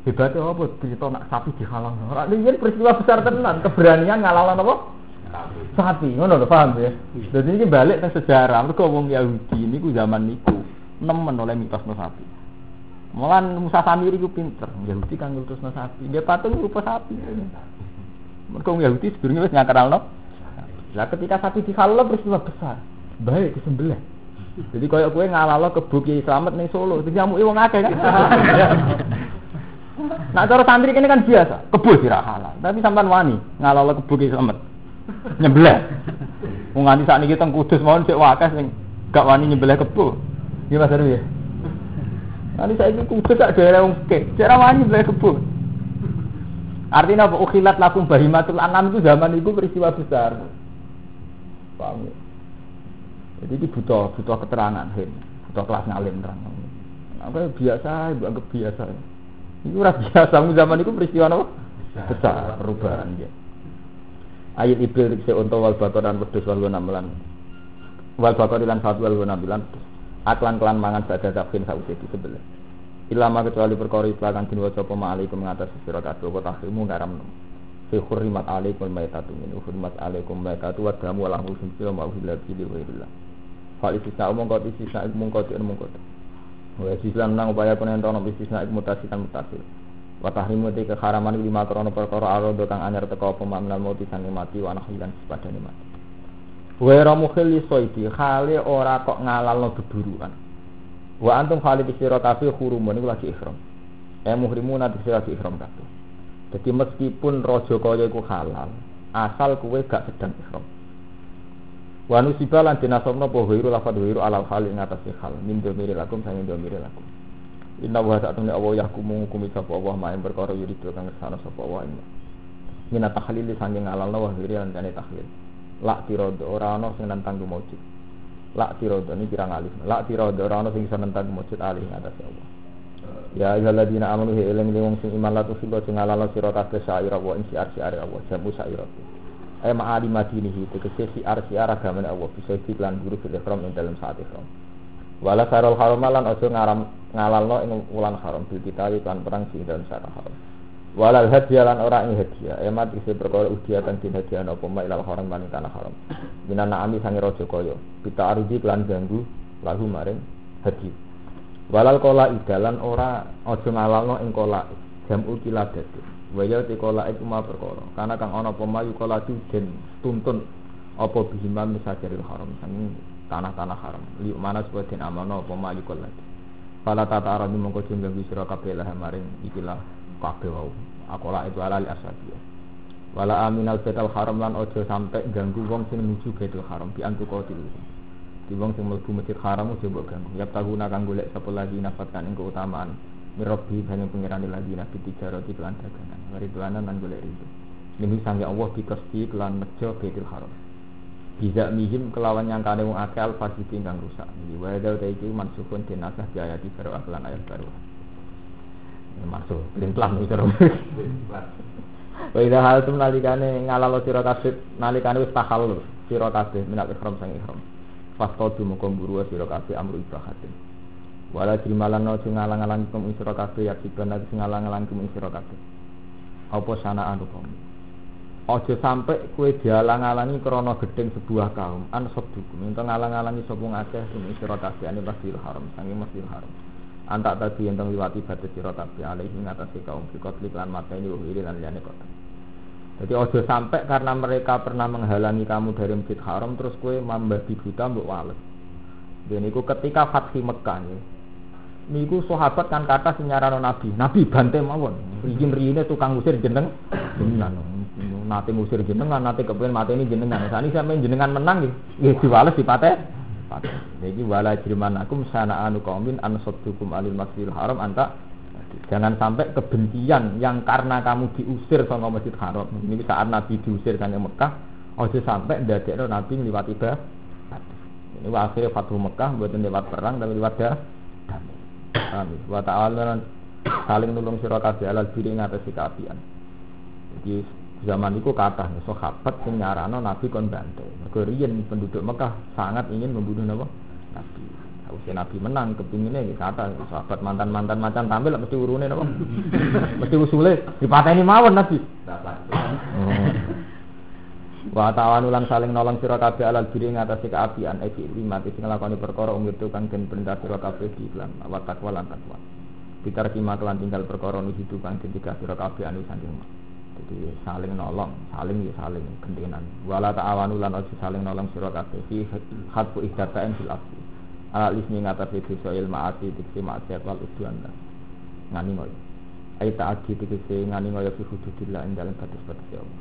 Hebate apa cerita nak sapi dihalalno. Ora riyen peristiwa besar tenan, keberanian ngalalno apa? Sapi, ngono lho paham ya. Dadi iki balik nang sejarah, mergo wong Yahudi niku zaman niku nemen oleh mitosno sapi. Mulan Musa Samiri ku pinter, Yahudi kan ngultusno sapi. Dia patung rupa sapi. Mergo wong Yahudi sedurunge wis ngakralno. Lah ketika sapi dihalal peristiwa besar, baik disembelih. Jadi koyo kowe ngalalno kebo Kiai Slamet ning Solo, dijamuki wong akeh kan. Nah cara santri ini kan biasa, kebo sira halal. Tapi sampean wani ngalalo kebo ki selamat. Nyembelih. Wong nganti sakniki teng Kudus mawon sik wakas sing gak wani nyembelih kebo. Nggih Mas Arwi ya. Nanti saiki Kudus gak daerah wong kek, cara wani nyembelih kebo. Artinya apa? Ukhilat lakum bahimatul anam itu zaman itu peristiwa besar. Paham ya? Jadi ini butuh keterangan, butuh kelas ngalim terang. Apa biasa, ibu anggap biasa. Itu ora biasa, zaman itu peristiwa apa? Besar, perubahan ya. Ayat ibil dikse unta wal bakor dan wedhus wal namelan. Wal bakor lan satu wal namelan. Aklan kelan mangan badha tafkin sause di sebelah. Ilama kecuali perkara islakan din waca apa alaikum mengatasi sira kabeh wa tahrimu ngaram. Fi hurrimat alaikum maitatu min hurrimat alaikum maitatu wa damu wa lahmu sinsi wa ma'uhilati li ghairillah. Fal istisna mongko istisna mongko wa istisna nang upaya kono ento istisna mutasikan mutasil. Wa tahrimu te keharaman lima krana perkara arodo kang anyar teka apa mamnal mati sang mati wa nahlan sepadane mati. Wa ramukhil soidi khale ora kok ngalalno beburuan. Wa antum khalid sira kabeh hurumun iku lagi ihram. Muhrimun ati sira lagi ihram kabeh. Jadi meskipun raja kaya iku halal, asal kowe gak sedang ihram. Wa nusiba lan dinasobna apa wiru lafadz wiru alal hal ing atase hal min domire lakum sang domire lakum. Inna wa ta'ala Allah yahkumu hukumi sapa Allah maing perkara yuridu kang ngersano sapa Allah ing. Mina tahlil sanging alalna wa wiru lan jane tahlil. La tirad ora ana sing nentang kumujud. Lak tirodo ini pirang alif. Lak tirodo orang sing iso nentang mujud alih atas Allah. Ya ayyuhalladzina amanu eling wong sing iman la tusiba sing ngalalo sira kabeh syaira wa insi arsyare Allah jamu syaira. Ma'ali madinihi tegese si arsyar agamane Allah bisa diklan guru fil ihram ing dalam saat ihram. Wala sarul haram lan aja ngalalno ing wulan haram bil kita lan perang sing dalam saat haram. Walal hadiah lan ora ing hadiah emat isi perkara udiah kang din hadiah apa ma ilal haram lan kana haram minan naami sange raja kaya kita arudi lan ganggu lahu maring hadiah walal kola idalan ora aja ngalalno ing kola jamu kiladat waya te kola iku ma perkara kana kang ana apa ma yukola den tuntun apa bihimam misajaril haram sange tanah-tanah haram li mana supaya den amana apa ma yukola fala tata arabi mongko ganggu sira kabeh lah maring ikilah kabeh wau akola itu alal asabiyah wala aminal baitul haram lan ojo sampai ganggu wong sing nuju baitul haram bi antuko di wong sing mlebu masjid haram ojo mbok ganggu ya taguna kang golek sapa lagi nafatkan ing keutamaan mirabbi banyu pengiran lagi nabi tijarati lan dagangan mari dolanan lan golek rido ini sange Allah dikesti lan nejo baitul haram bisa mihim kelawan yang kane wong akal fasiki kang rusak iki wae dhewe iki mansukun dinasah di ayat baru aklan ayat baru masuk lintang iki terus. Wa idza haltum nalikane ngalalo sira kabeh nalikane wis tahallul sira kabeh minal ihram sang ihram. Fastadu moko mburu sira kabeh amru ibahatin. Wala trimalan sing ngalang-alang kum sira kabeh ya dibana sing ngalang-alang kum sira kabeh. Apa sanaan hukum. Aja sampai kowe dialang-alangi krana gedeng sebuah kaum an sabdukum ento ngalang-alangi sapa ngakeh kum sira kabeh ane Masjidil Haram sange Masjidil Haram. Antak tadi yang liwati batas sira kabeh alih ing atase kaum fikotlik lan mateni wiri lan liyane kota. Jadi ojo sampai karena mereka pernah menghalangi kamu dari Masjid Haram terus kowe membabi buta mbok wales. Dan niku ketika Fathu Mekah niku sahabat kan kata senyarano Nabi bante mawon. Rijin-rijine tukang usir jenengan. Nate ngusir jenengan, nate kepengin mateni jenengan. Sani sampe jenengan menang nggih diwales dipate. Jadi wala jirmanakum sana'anu qaumin an saddukum alil Masjidil Haram anta jangan sampai kebencian yang karena kamu diusir saka Masjid Haram. Ini saat Nabi diusir saking Mekah, aja sampai ndadekno Nabi ngliwati batas. Ini akhirnya Fathu Mekah mboten lewat perang tapi lewat damai. Amin. Wa ta'ala saling nulung sira kabeh alal biri ngatasi kaapian. Jadi zaman itu kata sahabat sing nyarano Nabi kon bantu. Mergo riyen penduduk Mekah sangat ingin membunuh Nabi. Usai Nabi menang kepinginnya kata sahabat mantan-mantan macan tampil mesti urune napa? Mesti usule dipateni mawon Nabi. Wa ta'awanulan saling nolong sira kabeh alal biri ngatasi keapian mati sing nglakoni perkara itu kan den perintah sira kabeh diiklan wa takwa lan takwa. Bitarki maklan tinggal perkara nuju kang den tiga sira kabeh anu saking. Jadi saling nolong, saling gentenan. Wala ta'awanu lan aja saling nolong sira kabeh fi hadfu ihdatain fil asli. Ala ismi ngatasi dosa il ma'ati diksi maksiat wal udwan. Ngani ngono. ai ta'ati tegese ngani ngoyo fi hududillah ing dalem batas-batas ya Allah.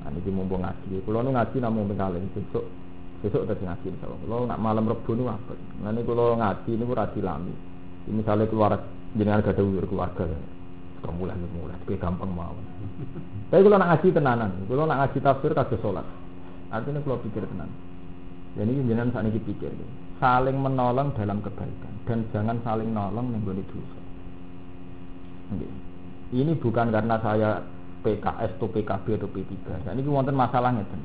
Nah iki mumpung ngaji. Kula nu ngaji namung ping kalih sesuk dadi ngaji insyaallah. Kula nak malam Rebo nu apik. Ngene kula ngaji niku ra dilami. Misale keluar jenengan gadah keluarga. Mulai gampang mawon. Tapi kula nak ngaji tenanan. Kula nak ngaji tafsir kados salat. Artinya kula pikir tenan. Jadi jenengan sakniki pikir. Saling menolong dalam kebaikan dan jangan saling nolong ning nggone dosa. Ini bukan karena saya PKS atau PKB atau P3. Nah, ini wonten masalah ngeten.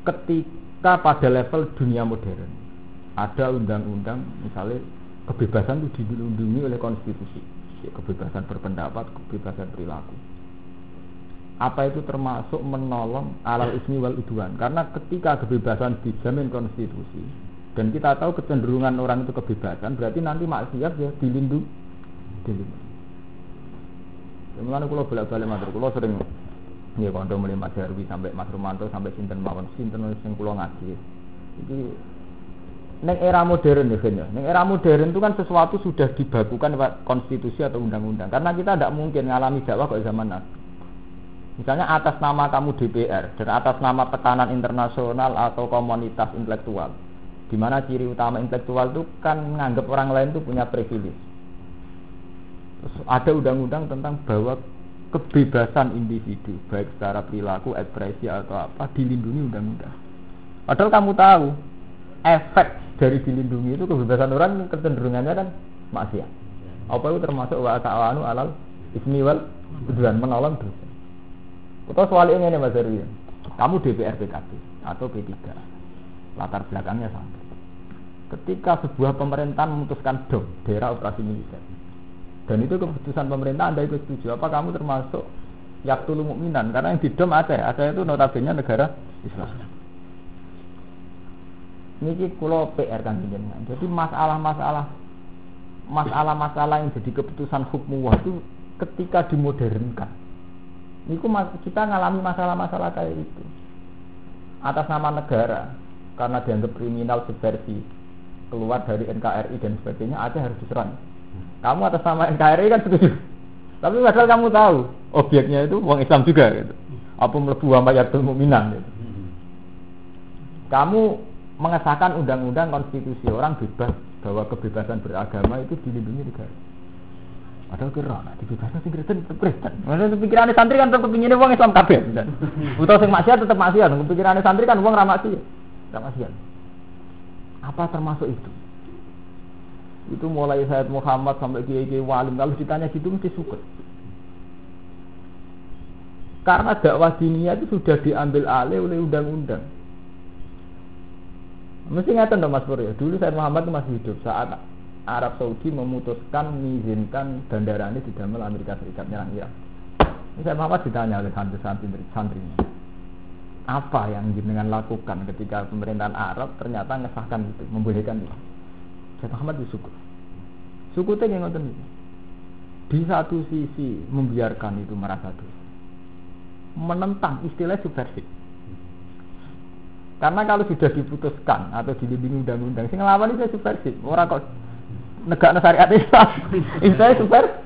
Ketika pada level dunia modern ada undang-undang misalnya kebebasan itu dilindungi oleh konstitusi, kebebasan berpendapat, kebebasan perilaku. Apa itu termasuk menolong alal ismi wal udwan? Karena ketika kebebasan dijamin konstitusi dan kita tahu kecenderungan orang itu kebebasan, berarti nanti maksiat ya dilindungi. Mulane kula bolak-balik matur, kula sering nggih kanca mulai Mas Darwi sampai Mas Romanto sampai sinten mawon sinten sing kula ngaji. Iki ning era modern ya, Ben ya. Ning era modern itu kan sesuatu sudah dibakukan lewat konstitusi atau undang-undang. Karena kita tidak mungkin ngalami dakwah kok zaman Nabi. Misalnya atas nama kamu DPR dan atas nama tekanan internasional atau komunitas intelektual. Di mana ciri utama intelektual itu kan menganggap orang lain itu punya privilege. Terus ada undang-undang tentang bahwa kebebasan individu baik secara perilaku, ekspresi atau apa dilindungi undang-undang. Padahal kamu tahu efek dari dilindungi itu kebebasan orang kecenderungannya kan maksiat. Apa itu termasuk wa ta'awanu alal ismi wal udwan menolong dosa. Atau soalnya ini Mas Darwi. Kamu DPR PKB atau P3. Latar belakangnya sama. Ketika sebuah pemerintahan memutuskan DOM, daerah operasi militer. Dan itu keputusan pemerintah Anda itu setuju. Apa kamu termasuk Yaqtul Mukminan? Karena yang di DOM Aceh itu notabene negara Islam. Niki kula PR kan jenengan. Jadi masalah-masalah yang jadi keputusan hukum itu ketika dimodernkan. Niku kita ngalami masalah-masalah kayak itu. Atas nama negara karena dianggap kriminal subversi keluar dari NKRI dan sebagainya Aceh harus diserang. Kamu atas nama NKRI kan setuju. Tapi padahal kamu tahu objeknya itu wong Islam juga gitu. Apa mlebu wa Yaqtul Mukminan gitu. Kamu mengesahkan undang-undang konstitusi orang bebas bahwa kebebasan beragama itu dilindungi negara. Padahal kira nek dibebaskan sing Kristen. Maksudnya pikirane santri kan tetep pengine wong Islam kabeh. Utawa sing maksiat tetep maksiat. Pikirane santri kan wong ra maksiat. Apa termasuk itu? Itu mulai Sayyid Muhammad sampai kiai-kiai walim kalau ditanya gitu mesti sukut. Karena dakwah diniyah itu sudah diambil alih oleh undang-undang. Mesti ngeten dong Mas Pur ya. Dulu Sayyid Muhammad itu masih hidup saat Arab Saudi memutuskan mengizinkan bandara ini didamel Amerika Serikat nyerang Irak. Sayyid Muhammad ditanya oleh santrinya. Apa yang jenengan lakukan ketika pemerintahan Arab ternyata ngesahkan itu, membolehkan itu? Sayyid Muhammad bersyukur. Syukurnya yang ngoten iki. Di satu sisi membiarkan itu merasa dosa. Menentang istilah subversif. Karena kalau sudah diputuskan atau dilindungi undang-undang, sing nglawan itu subversif. Ora kok negakno syariat Islam. Istilahnya subversif.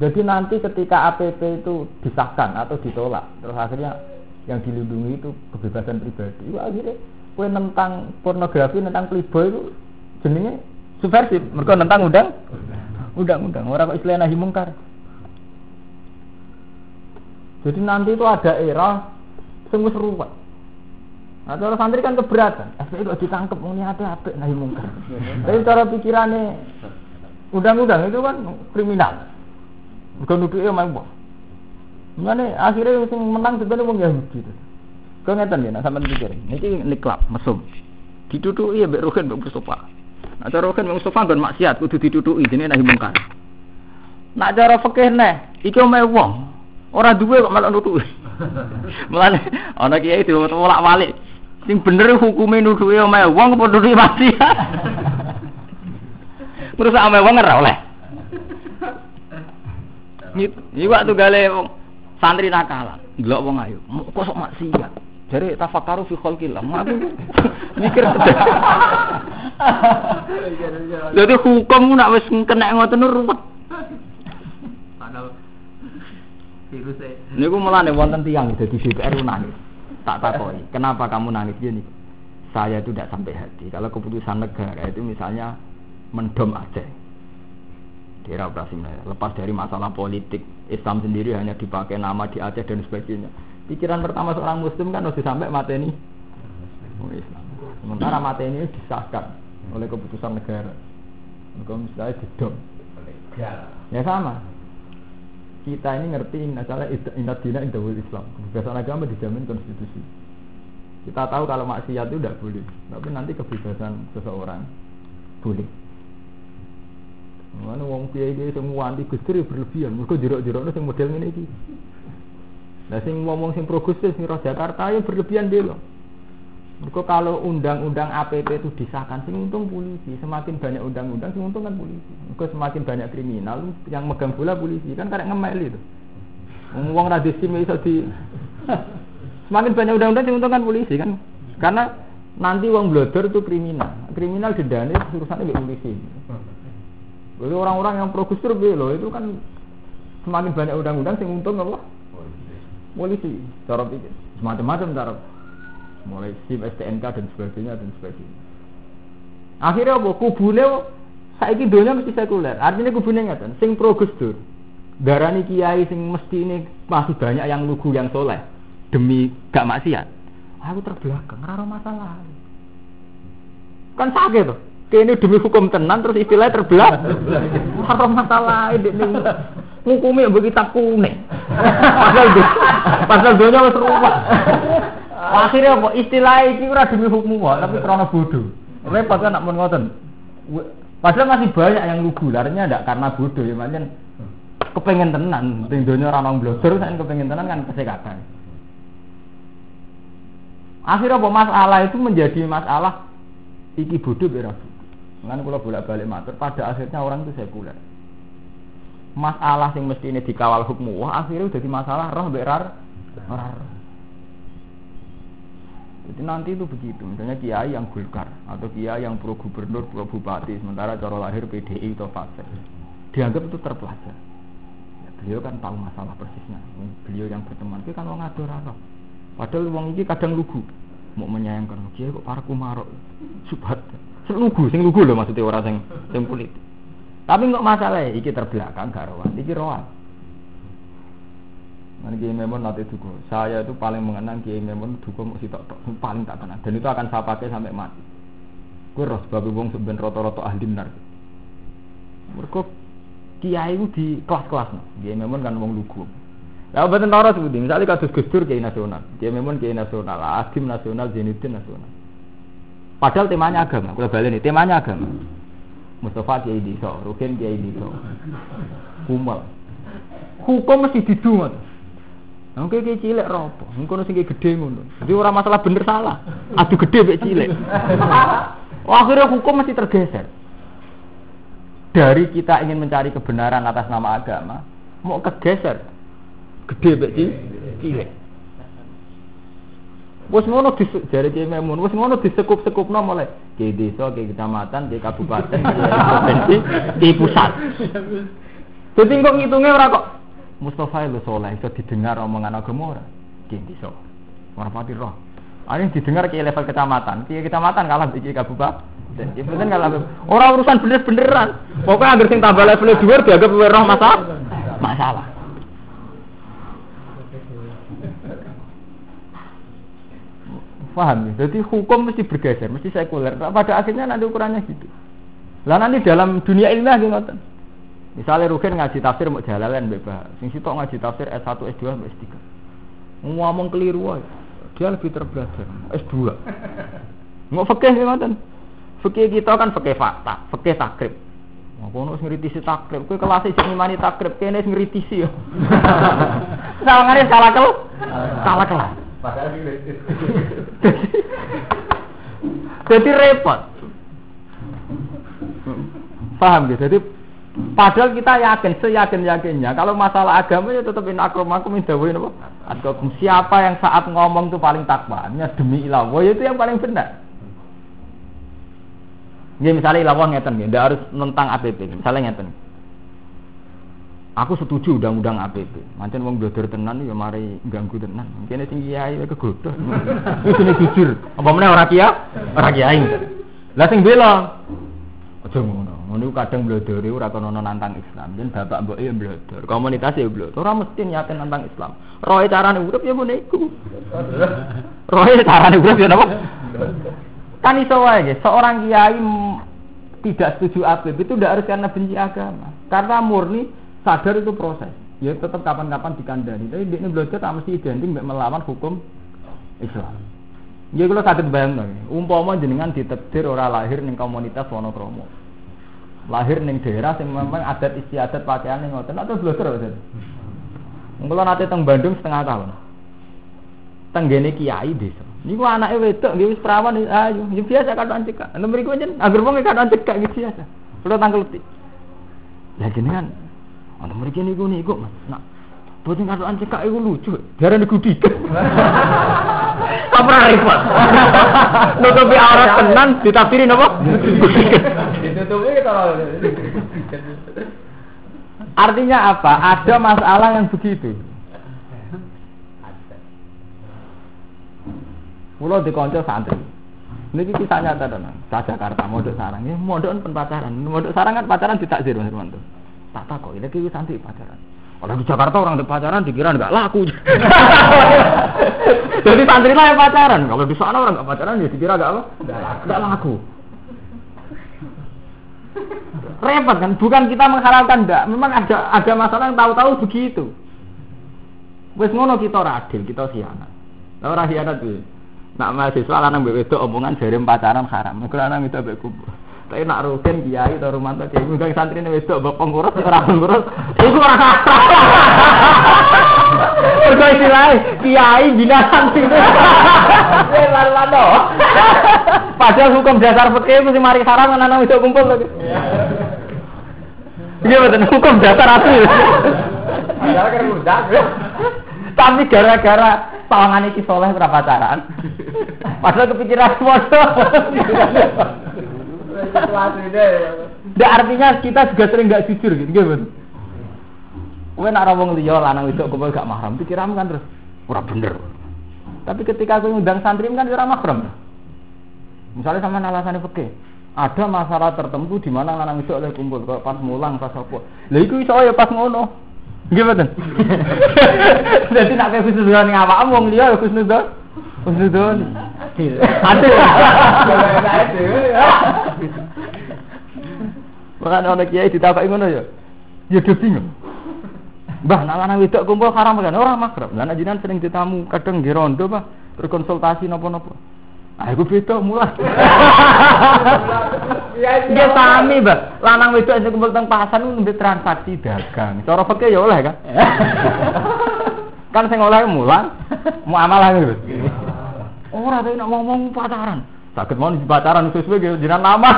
Jadi nanti ketika APP itu disahkan atau ditolak, terus akhirnya yang dilindungi itu kebebasan pribadi. Wah, akhirnya kowe nentang pornografi, nentang playboy itu jenenge subversif. Mergo nentang undang-undang. Ora kok istilah nahi mungkar. Jadi nanti itu ada era sing wis ruwet. Nah, cara santri kan keberatan. FPI kok ditangkep muni apik nahi mungkar. Tapi cara pikirane undang-undang itu kan kriminal. Mergo nuduke omah wong. Mane akhirnya sing menang sebenarnya wong Yahudi itu. Kok ngeten ya, nek sampean pikir. Niki niklap mesum. Ditutuki mbek Rogen mbek Mustofa. Nek cara Rogen mbek Mustofa nggon maksiat kudu ditutuki jenenge nahi mungkar. Nek cara fikih neh, iki omah wong. Ora duwe kok malah nutuki. Mulane ana kiai diwolak-walik. Sing bener hukume nuduki omah wong apa nuduki maksiat. Terus omah wong ora oleh. Iki waktu gale santri nakalan, ndelok wong ayu, kok sok maksiat. Jare tafakkaru fi khalqillah. Aku mikir Jadi hukum nak wis kena ngoten ruwet. Padahal virusnya. Niku mulane wonten tiyang dadi DPR nangis. Tak takoki, kenapa kamu nangis gini? Saya itu tidak sampai hati. Kalau keputusan negara itu misalnya mendom Aceh, daerah operasi Melayu, lepas dari masalah politik, Islam sendiri hanya dipakai nama di Aceh dan sebagainya. Pikiran pertama seorang Muslim kan harus sampai mateni Islam. Sementara mateni disahkan oleh keputusan negara. Kalau misalnya didom, ya sama. Kita ini ngerti masalah inat dina indahul Islam, kebebasan agama dijamin konstitusi. Kita tahu kalau maksiat itu tidak boleh, tapi nanti kebebasan seseorang boleh. Mana wong kiai kiai semua anti Gus Dur berlebihan, mereka jerok-jeroknya sing model ini iki. Nah sing ngomong sing progresif sing roh Jakarta ya berlebihan dia loh. Mereka kalau undang-undang APP itu disahkan, sing untung polisi. Semakin banyak undang-undang, sing untung kan polisi. Mereka semakin banyak kriminal, yang megang bola polisi kan karek ngemel itu. Wong ra disim iso di semakin banyak undang-undang sing untung kan polisi kan. Karena nanti wong blodor itu kriminal. Kriminal didane urusannya mbek polisi. Jadi orang-orang yang progresif loh itu kan semakin banyak undang-undang sing untung apa? Polisi. Cara pikir semacam-macam cara. Mulai SIM, STNK dan sebagainya. Akhirnya apa? Kubune saiki donya mesti sekuler. Artinya kubune ngaten, sing pro Gus Dur. Darani kiai sing mesti ini masih banyak yang lugu yang soleh demi gak maksiat. Aku terbelakang, ora masalah. Kan sakit tuh. Kene demi hukum tenan terus istilahnya terbelakang. Ora masalah ndek ning ngukumi mbok kitab kuning. Pasal donya wis ruwet. Akhirnya apa? Istilah iki ora demi hukum wae, tapi krana bodoh. Repot kan nak mun ngoten. Padahal masih banyak yang lugu, larinya ndak karena bodoh ya, pancen kepengen tenan, ning donya ora nang blodor, sak kepengen tenan kan kesekatan. Akhirnya apa? Masalah itu menjadi masalah iki bodoh beras. Lan kula bolak-balik matur, pada akhirnya orang itu sekuler. Masalah sing mesti ini dikawal hukum wah akhirnya jadi masalah roh mbek rar. Jadi nanti itu begitu, misalnya kiai yang Golkar atau kiai yang pro gubernur, pro bupati, sementara cara lahir PDI atau fase, dianggap itu terpelajar. Ya, beliau kan tahu masalah persisnya. Beliau yang berteman, itu kan orang ador roh. Padahal wong iki kadang lugu, mau menyayangkan kiai kok para kumarok, subhat, sing lugu loh maksudnya orang sing politik. Tapi nggak masalah, iki terbelakang gak rohan, iki rohan. Nanti Kiai Memun nanti duga. Saya itu paling mengenang Kiai Memun duga mau sitok paling tak kenal. Dan itu akan saya pakai sampai mati. Gue roh sebab wong sebenarnya roto-roto ahli benar. Mereka Kiai itu di kelas-kelas. Kiai Memun kan wong lugu. Lah mboten tara sebuti. Misalnya kasus Gus Dur Kiai nasional, Kiai Memun Kiai nasional, Adim nasional, Zainuddin nasional. Padahal temanya agama. Kalau balik nih temanya agama. Mustafa Kiai Diso, Rukin Kiai Diso, Kumal. Hukum mesti didungan. Oke kayak cilik ropo, mungkin sing gede ngono. Jadi orang masalah bener salah, adu gede mek cilik. Akhirnya hukum masih tergeser. Dari kita ingin mencari kebenaran atas nama agama, mau kegeser gede mek cilik. Wes ngono jare Kiai Memun, wes ngono disekup-sekupno mulai ke desa, ke kecamatan, ke kabupaten, ke provinsi, ke pusat. Jadi kok ngitungnya ora kok Mustafa itu soleh, itu didengar omongan agama ora? Gini so, warapati roh. Ini didengar ke level kecamatan, kalah di kabupaten. Itu kan kalah. Orang urusan beneran. Pokoknya agar sing tambah level 2 dianggap roh masalah. Paham ya? Jadi hukum mesti bergeser, mesti sekuler. Pada akhirnya nanti ukurannya gitu. Lah nanti dalam dunia ilmiah gimana? Misalnya Rukin ngaji tafsir mau jalalan bebas, sing sitok ngaji tafsir S1, S2, S3. Ngomong keliru aja. Dia lebih terbelajar. S2. Mau fikih ngoten. Fikih kita kan fikih fakta, fikih takrib. Ngono wis ngritisi takrib, kowe kelas sing ngimani takrib kene wis ngritisi yo. Salangane salah kelas. Padahal jadi repot. Paham gitu. Jadi padahal kita yakin, seyakin-yakinnya kalau masalah agama ya tetap in akramakum indallahi apa? Atqakum. Siapa yang saat ngomong itu paling takwanya demi ilah, itu yang paling benar. Nggih misale lawang ngeten nggih, ndak harus nentang APP. Misale ngeten. Aku setuju undang-undang APP. Mancen wong blodor tenan ya mari ganggu tenan. Kene sing kiai kegodoh. Wis ini jujur. Apa meneh ora kiai. Lah sing bela. Aja ngono. Ngono kadang blodore ora kono nantang Islam. Yen bapak mboke ya blodor, komunitas ya blodor. Ora mesti niate nantang Islam. Roe carane urip ya ngene iku. Roe carane urip ya napa? Kan iso wae, seorang kiai tidak setuju APP itu tidak harus karena benci agama. Karena murni sadar itu proses. Ya tetap kapan-kapan dikandani. Tapi dia belajar tak mesti identik melawan hukum Islam. Ya kalau sakit bayang umpama jenengan ditakdir ora lahir ning komunitas Wonokromo. Lahir ning daerah yang memang adat istiadat pakaian yang ngoten atau belajar ngoten. Kula nate teng Bandung setengah tahun. Tenggene kiai desa. Niku anake wedok nggih wis perawan ayo, ya biasa kadang cekak. Nek mriku njen anggere wong kadang cekak gitu biasa. Kula tangkelti. Lah jenengan ana mriki niku Mas. Nak boten kadang cekak iku lucu. Diarani gudi. Apa repot. Nutupi aurat tenan ditafsiri napa? Ditutupi kalau artinya apa? Ada masalah yang begitu. Kulo dikonco santri. Niki kisah nyata tenan. Sa Jakarta mondok sarang. Ya mondok pen pacaran. Mondok sarang kan pacaran ditakdir Mas Romanto. Tak takok, iki santri pacaran. Orang di Jakarta orang di pacaran dikira enggak laku. Jadi santri lah yang pacaran. Kalau di sana orang enggak pacaran ya dikira enggak apa? Enggak laku. Repot kan? Bukan kita menghalalkan enggak. Memang ada masalah yang tahu-tahu begitu. Wis ngono kita ora adil, kita khianat. Lah ora khianat kuwi. Nak mahasiswa lanang mbek wedok omongan jare pacaran haram. Nek lanang itu mbek kumpul. Tapi nak rugen kiai atau Romanto kiai ngundang santrine wedok mbok pengurus ora pengurus. Iku ora. Mergo istilahé kiai bina santri. Lalo. Padahal hukum dasar fikih mesti mari haram lanang wedok kumpul lho. Iya betul hukum dasar itu. Padahal kan mudah. Tapi gara-gara pawangan iki soleh ora pacaran. Padahal kepikiran foto. Ndak artinya kita juga sering enggak jujur gitu, nggih, kowe nak ora wong liya lanang wedok kumpul gak mahram, pikiranmu kan terus ora bener. Tapi ketika kowe ngundang santri kan ora mahram. Misalnya sama alasane fikih, ada masalah tertentu di mana lanang wedok oleh kumpul, kok pas mulang pas apa. Lha iku iso ya pas ngono. Nggih mboten. Dadi nek kowe husnuzon ning awakmu wong liya ya husnuzon. Adil. Bahkan ana kiai ditakoki ngono ya. Ya do bingung. Mbah, nek lanang wedok kumpul haram kan ora makrab. Lah nek jenengan sering ditamu kadang nggih rondo, Pak, berkonsultasi napa-napa. Ah iku beda mulai. Ya sami, Mbah. Lanang wedok sing kumpul teng pasar ku nembe transaksi dagang. Cara fikih ya oleh kan. Kan sing oleh mulang muamalah gitu. Ora tau nek ngomong pacaran. Saged mau di pacaran sesuai ge jenengan nama.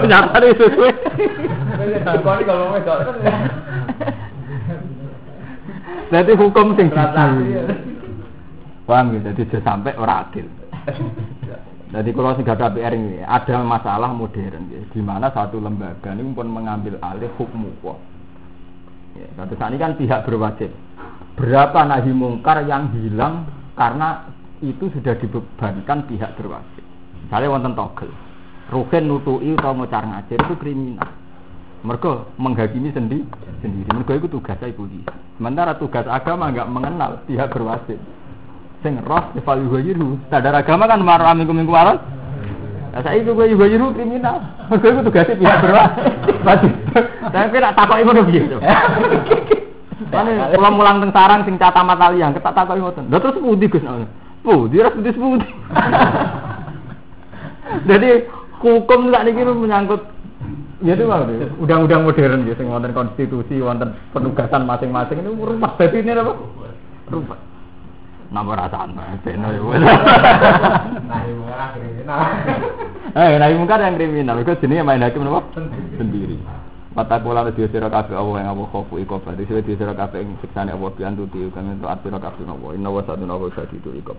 Nyata sesuai. Kali kalau wedok. Berarti hukum sing paham gitu, jadi sampai ora adil. Jadi kalau sing gak ada PR ini, ada masalah modern ya, di mana satu lembaga ini pun mengambil alih hukum Allah. Ya, satu saat ini kan pihak berwajib. Berapa nahi mungkar yang hilang karena itu sudah dibebankan pihak berwajib. Misalnya wonten togel, rugen nutui atau ngocar ngajir itu kriminal. Mereka menghakimi sendiri. Mereka itu tugasnya polisi. Sementara tugas agama enggak mengenal pihak berwajib. Sing roh evaluasi sadar agama kan marah minggu-minggu malam. Nah saya itu gue juga kriminal. Gue itu tugasnya pihak berwajib. Tapi nak takoki ngono piye to? Mane kula mulang teng sarang sing cata mata liyang ketak takoki ngoten. Lha terus pundi Gus? Pundi ora pundi. Jadi hukum sak niki menyangkut ya itu undang-undang modern ya sing wonten konstitusi, wonten penugasan masing-masing itu ruwet dadi ini apa? Ruwet. Nomor rasaan beno ya. Nahi mungkar kriminal. Nahi mungkar yang kriminal. Iku jenenge main hakim napa? Sendiri. Mata kula dhewe sira kabeh Allah yang apa khofu iku berarti dhewe sira kabeh ing siksane Allah piantuti kami ento atira kabeh napa. Inna wa saduna wa sadidu iku.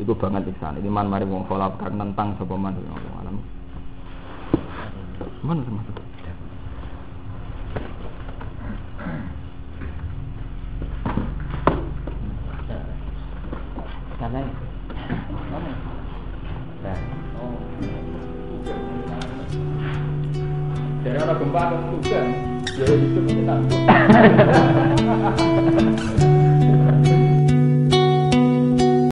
Iku banget iksan. Ini man mari wong kholaf kan nentang sapa man Allah alam. Mana termasuk? Sana. Nah. Oh. Dari orang gempa ke hujan, ya itu kita.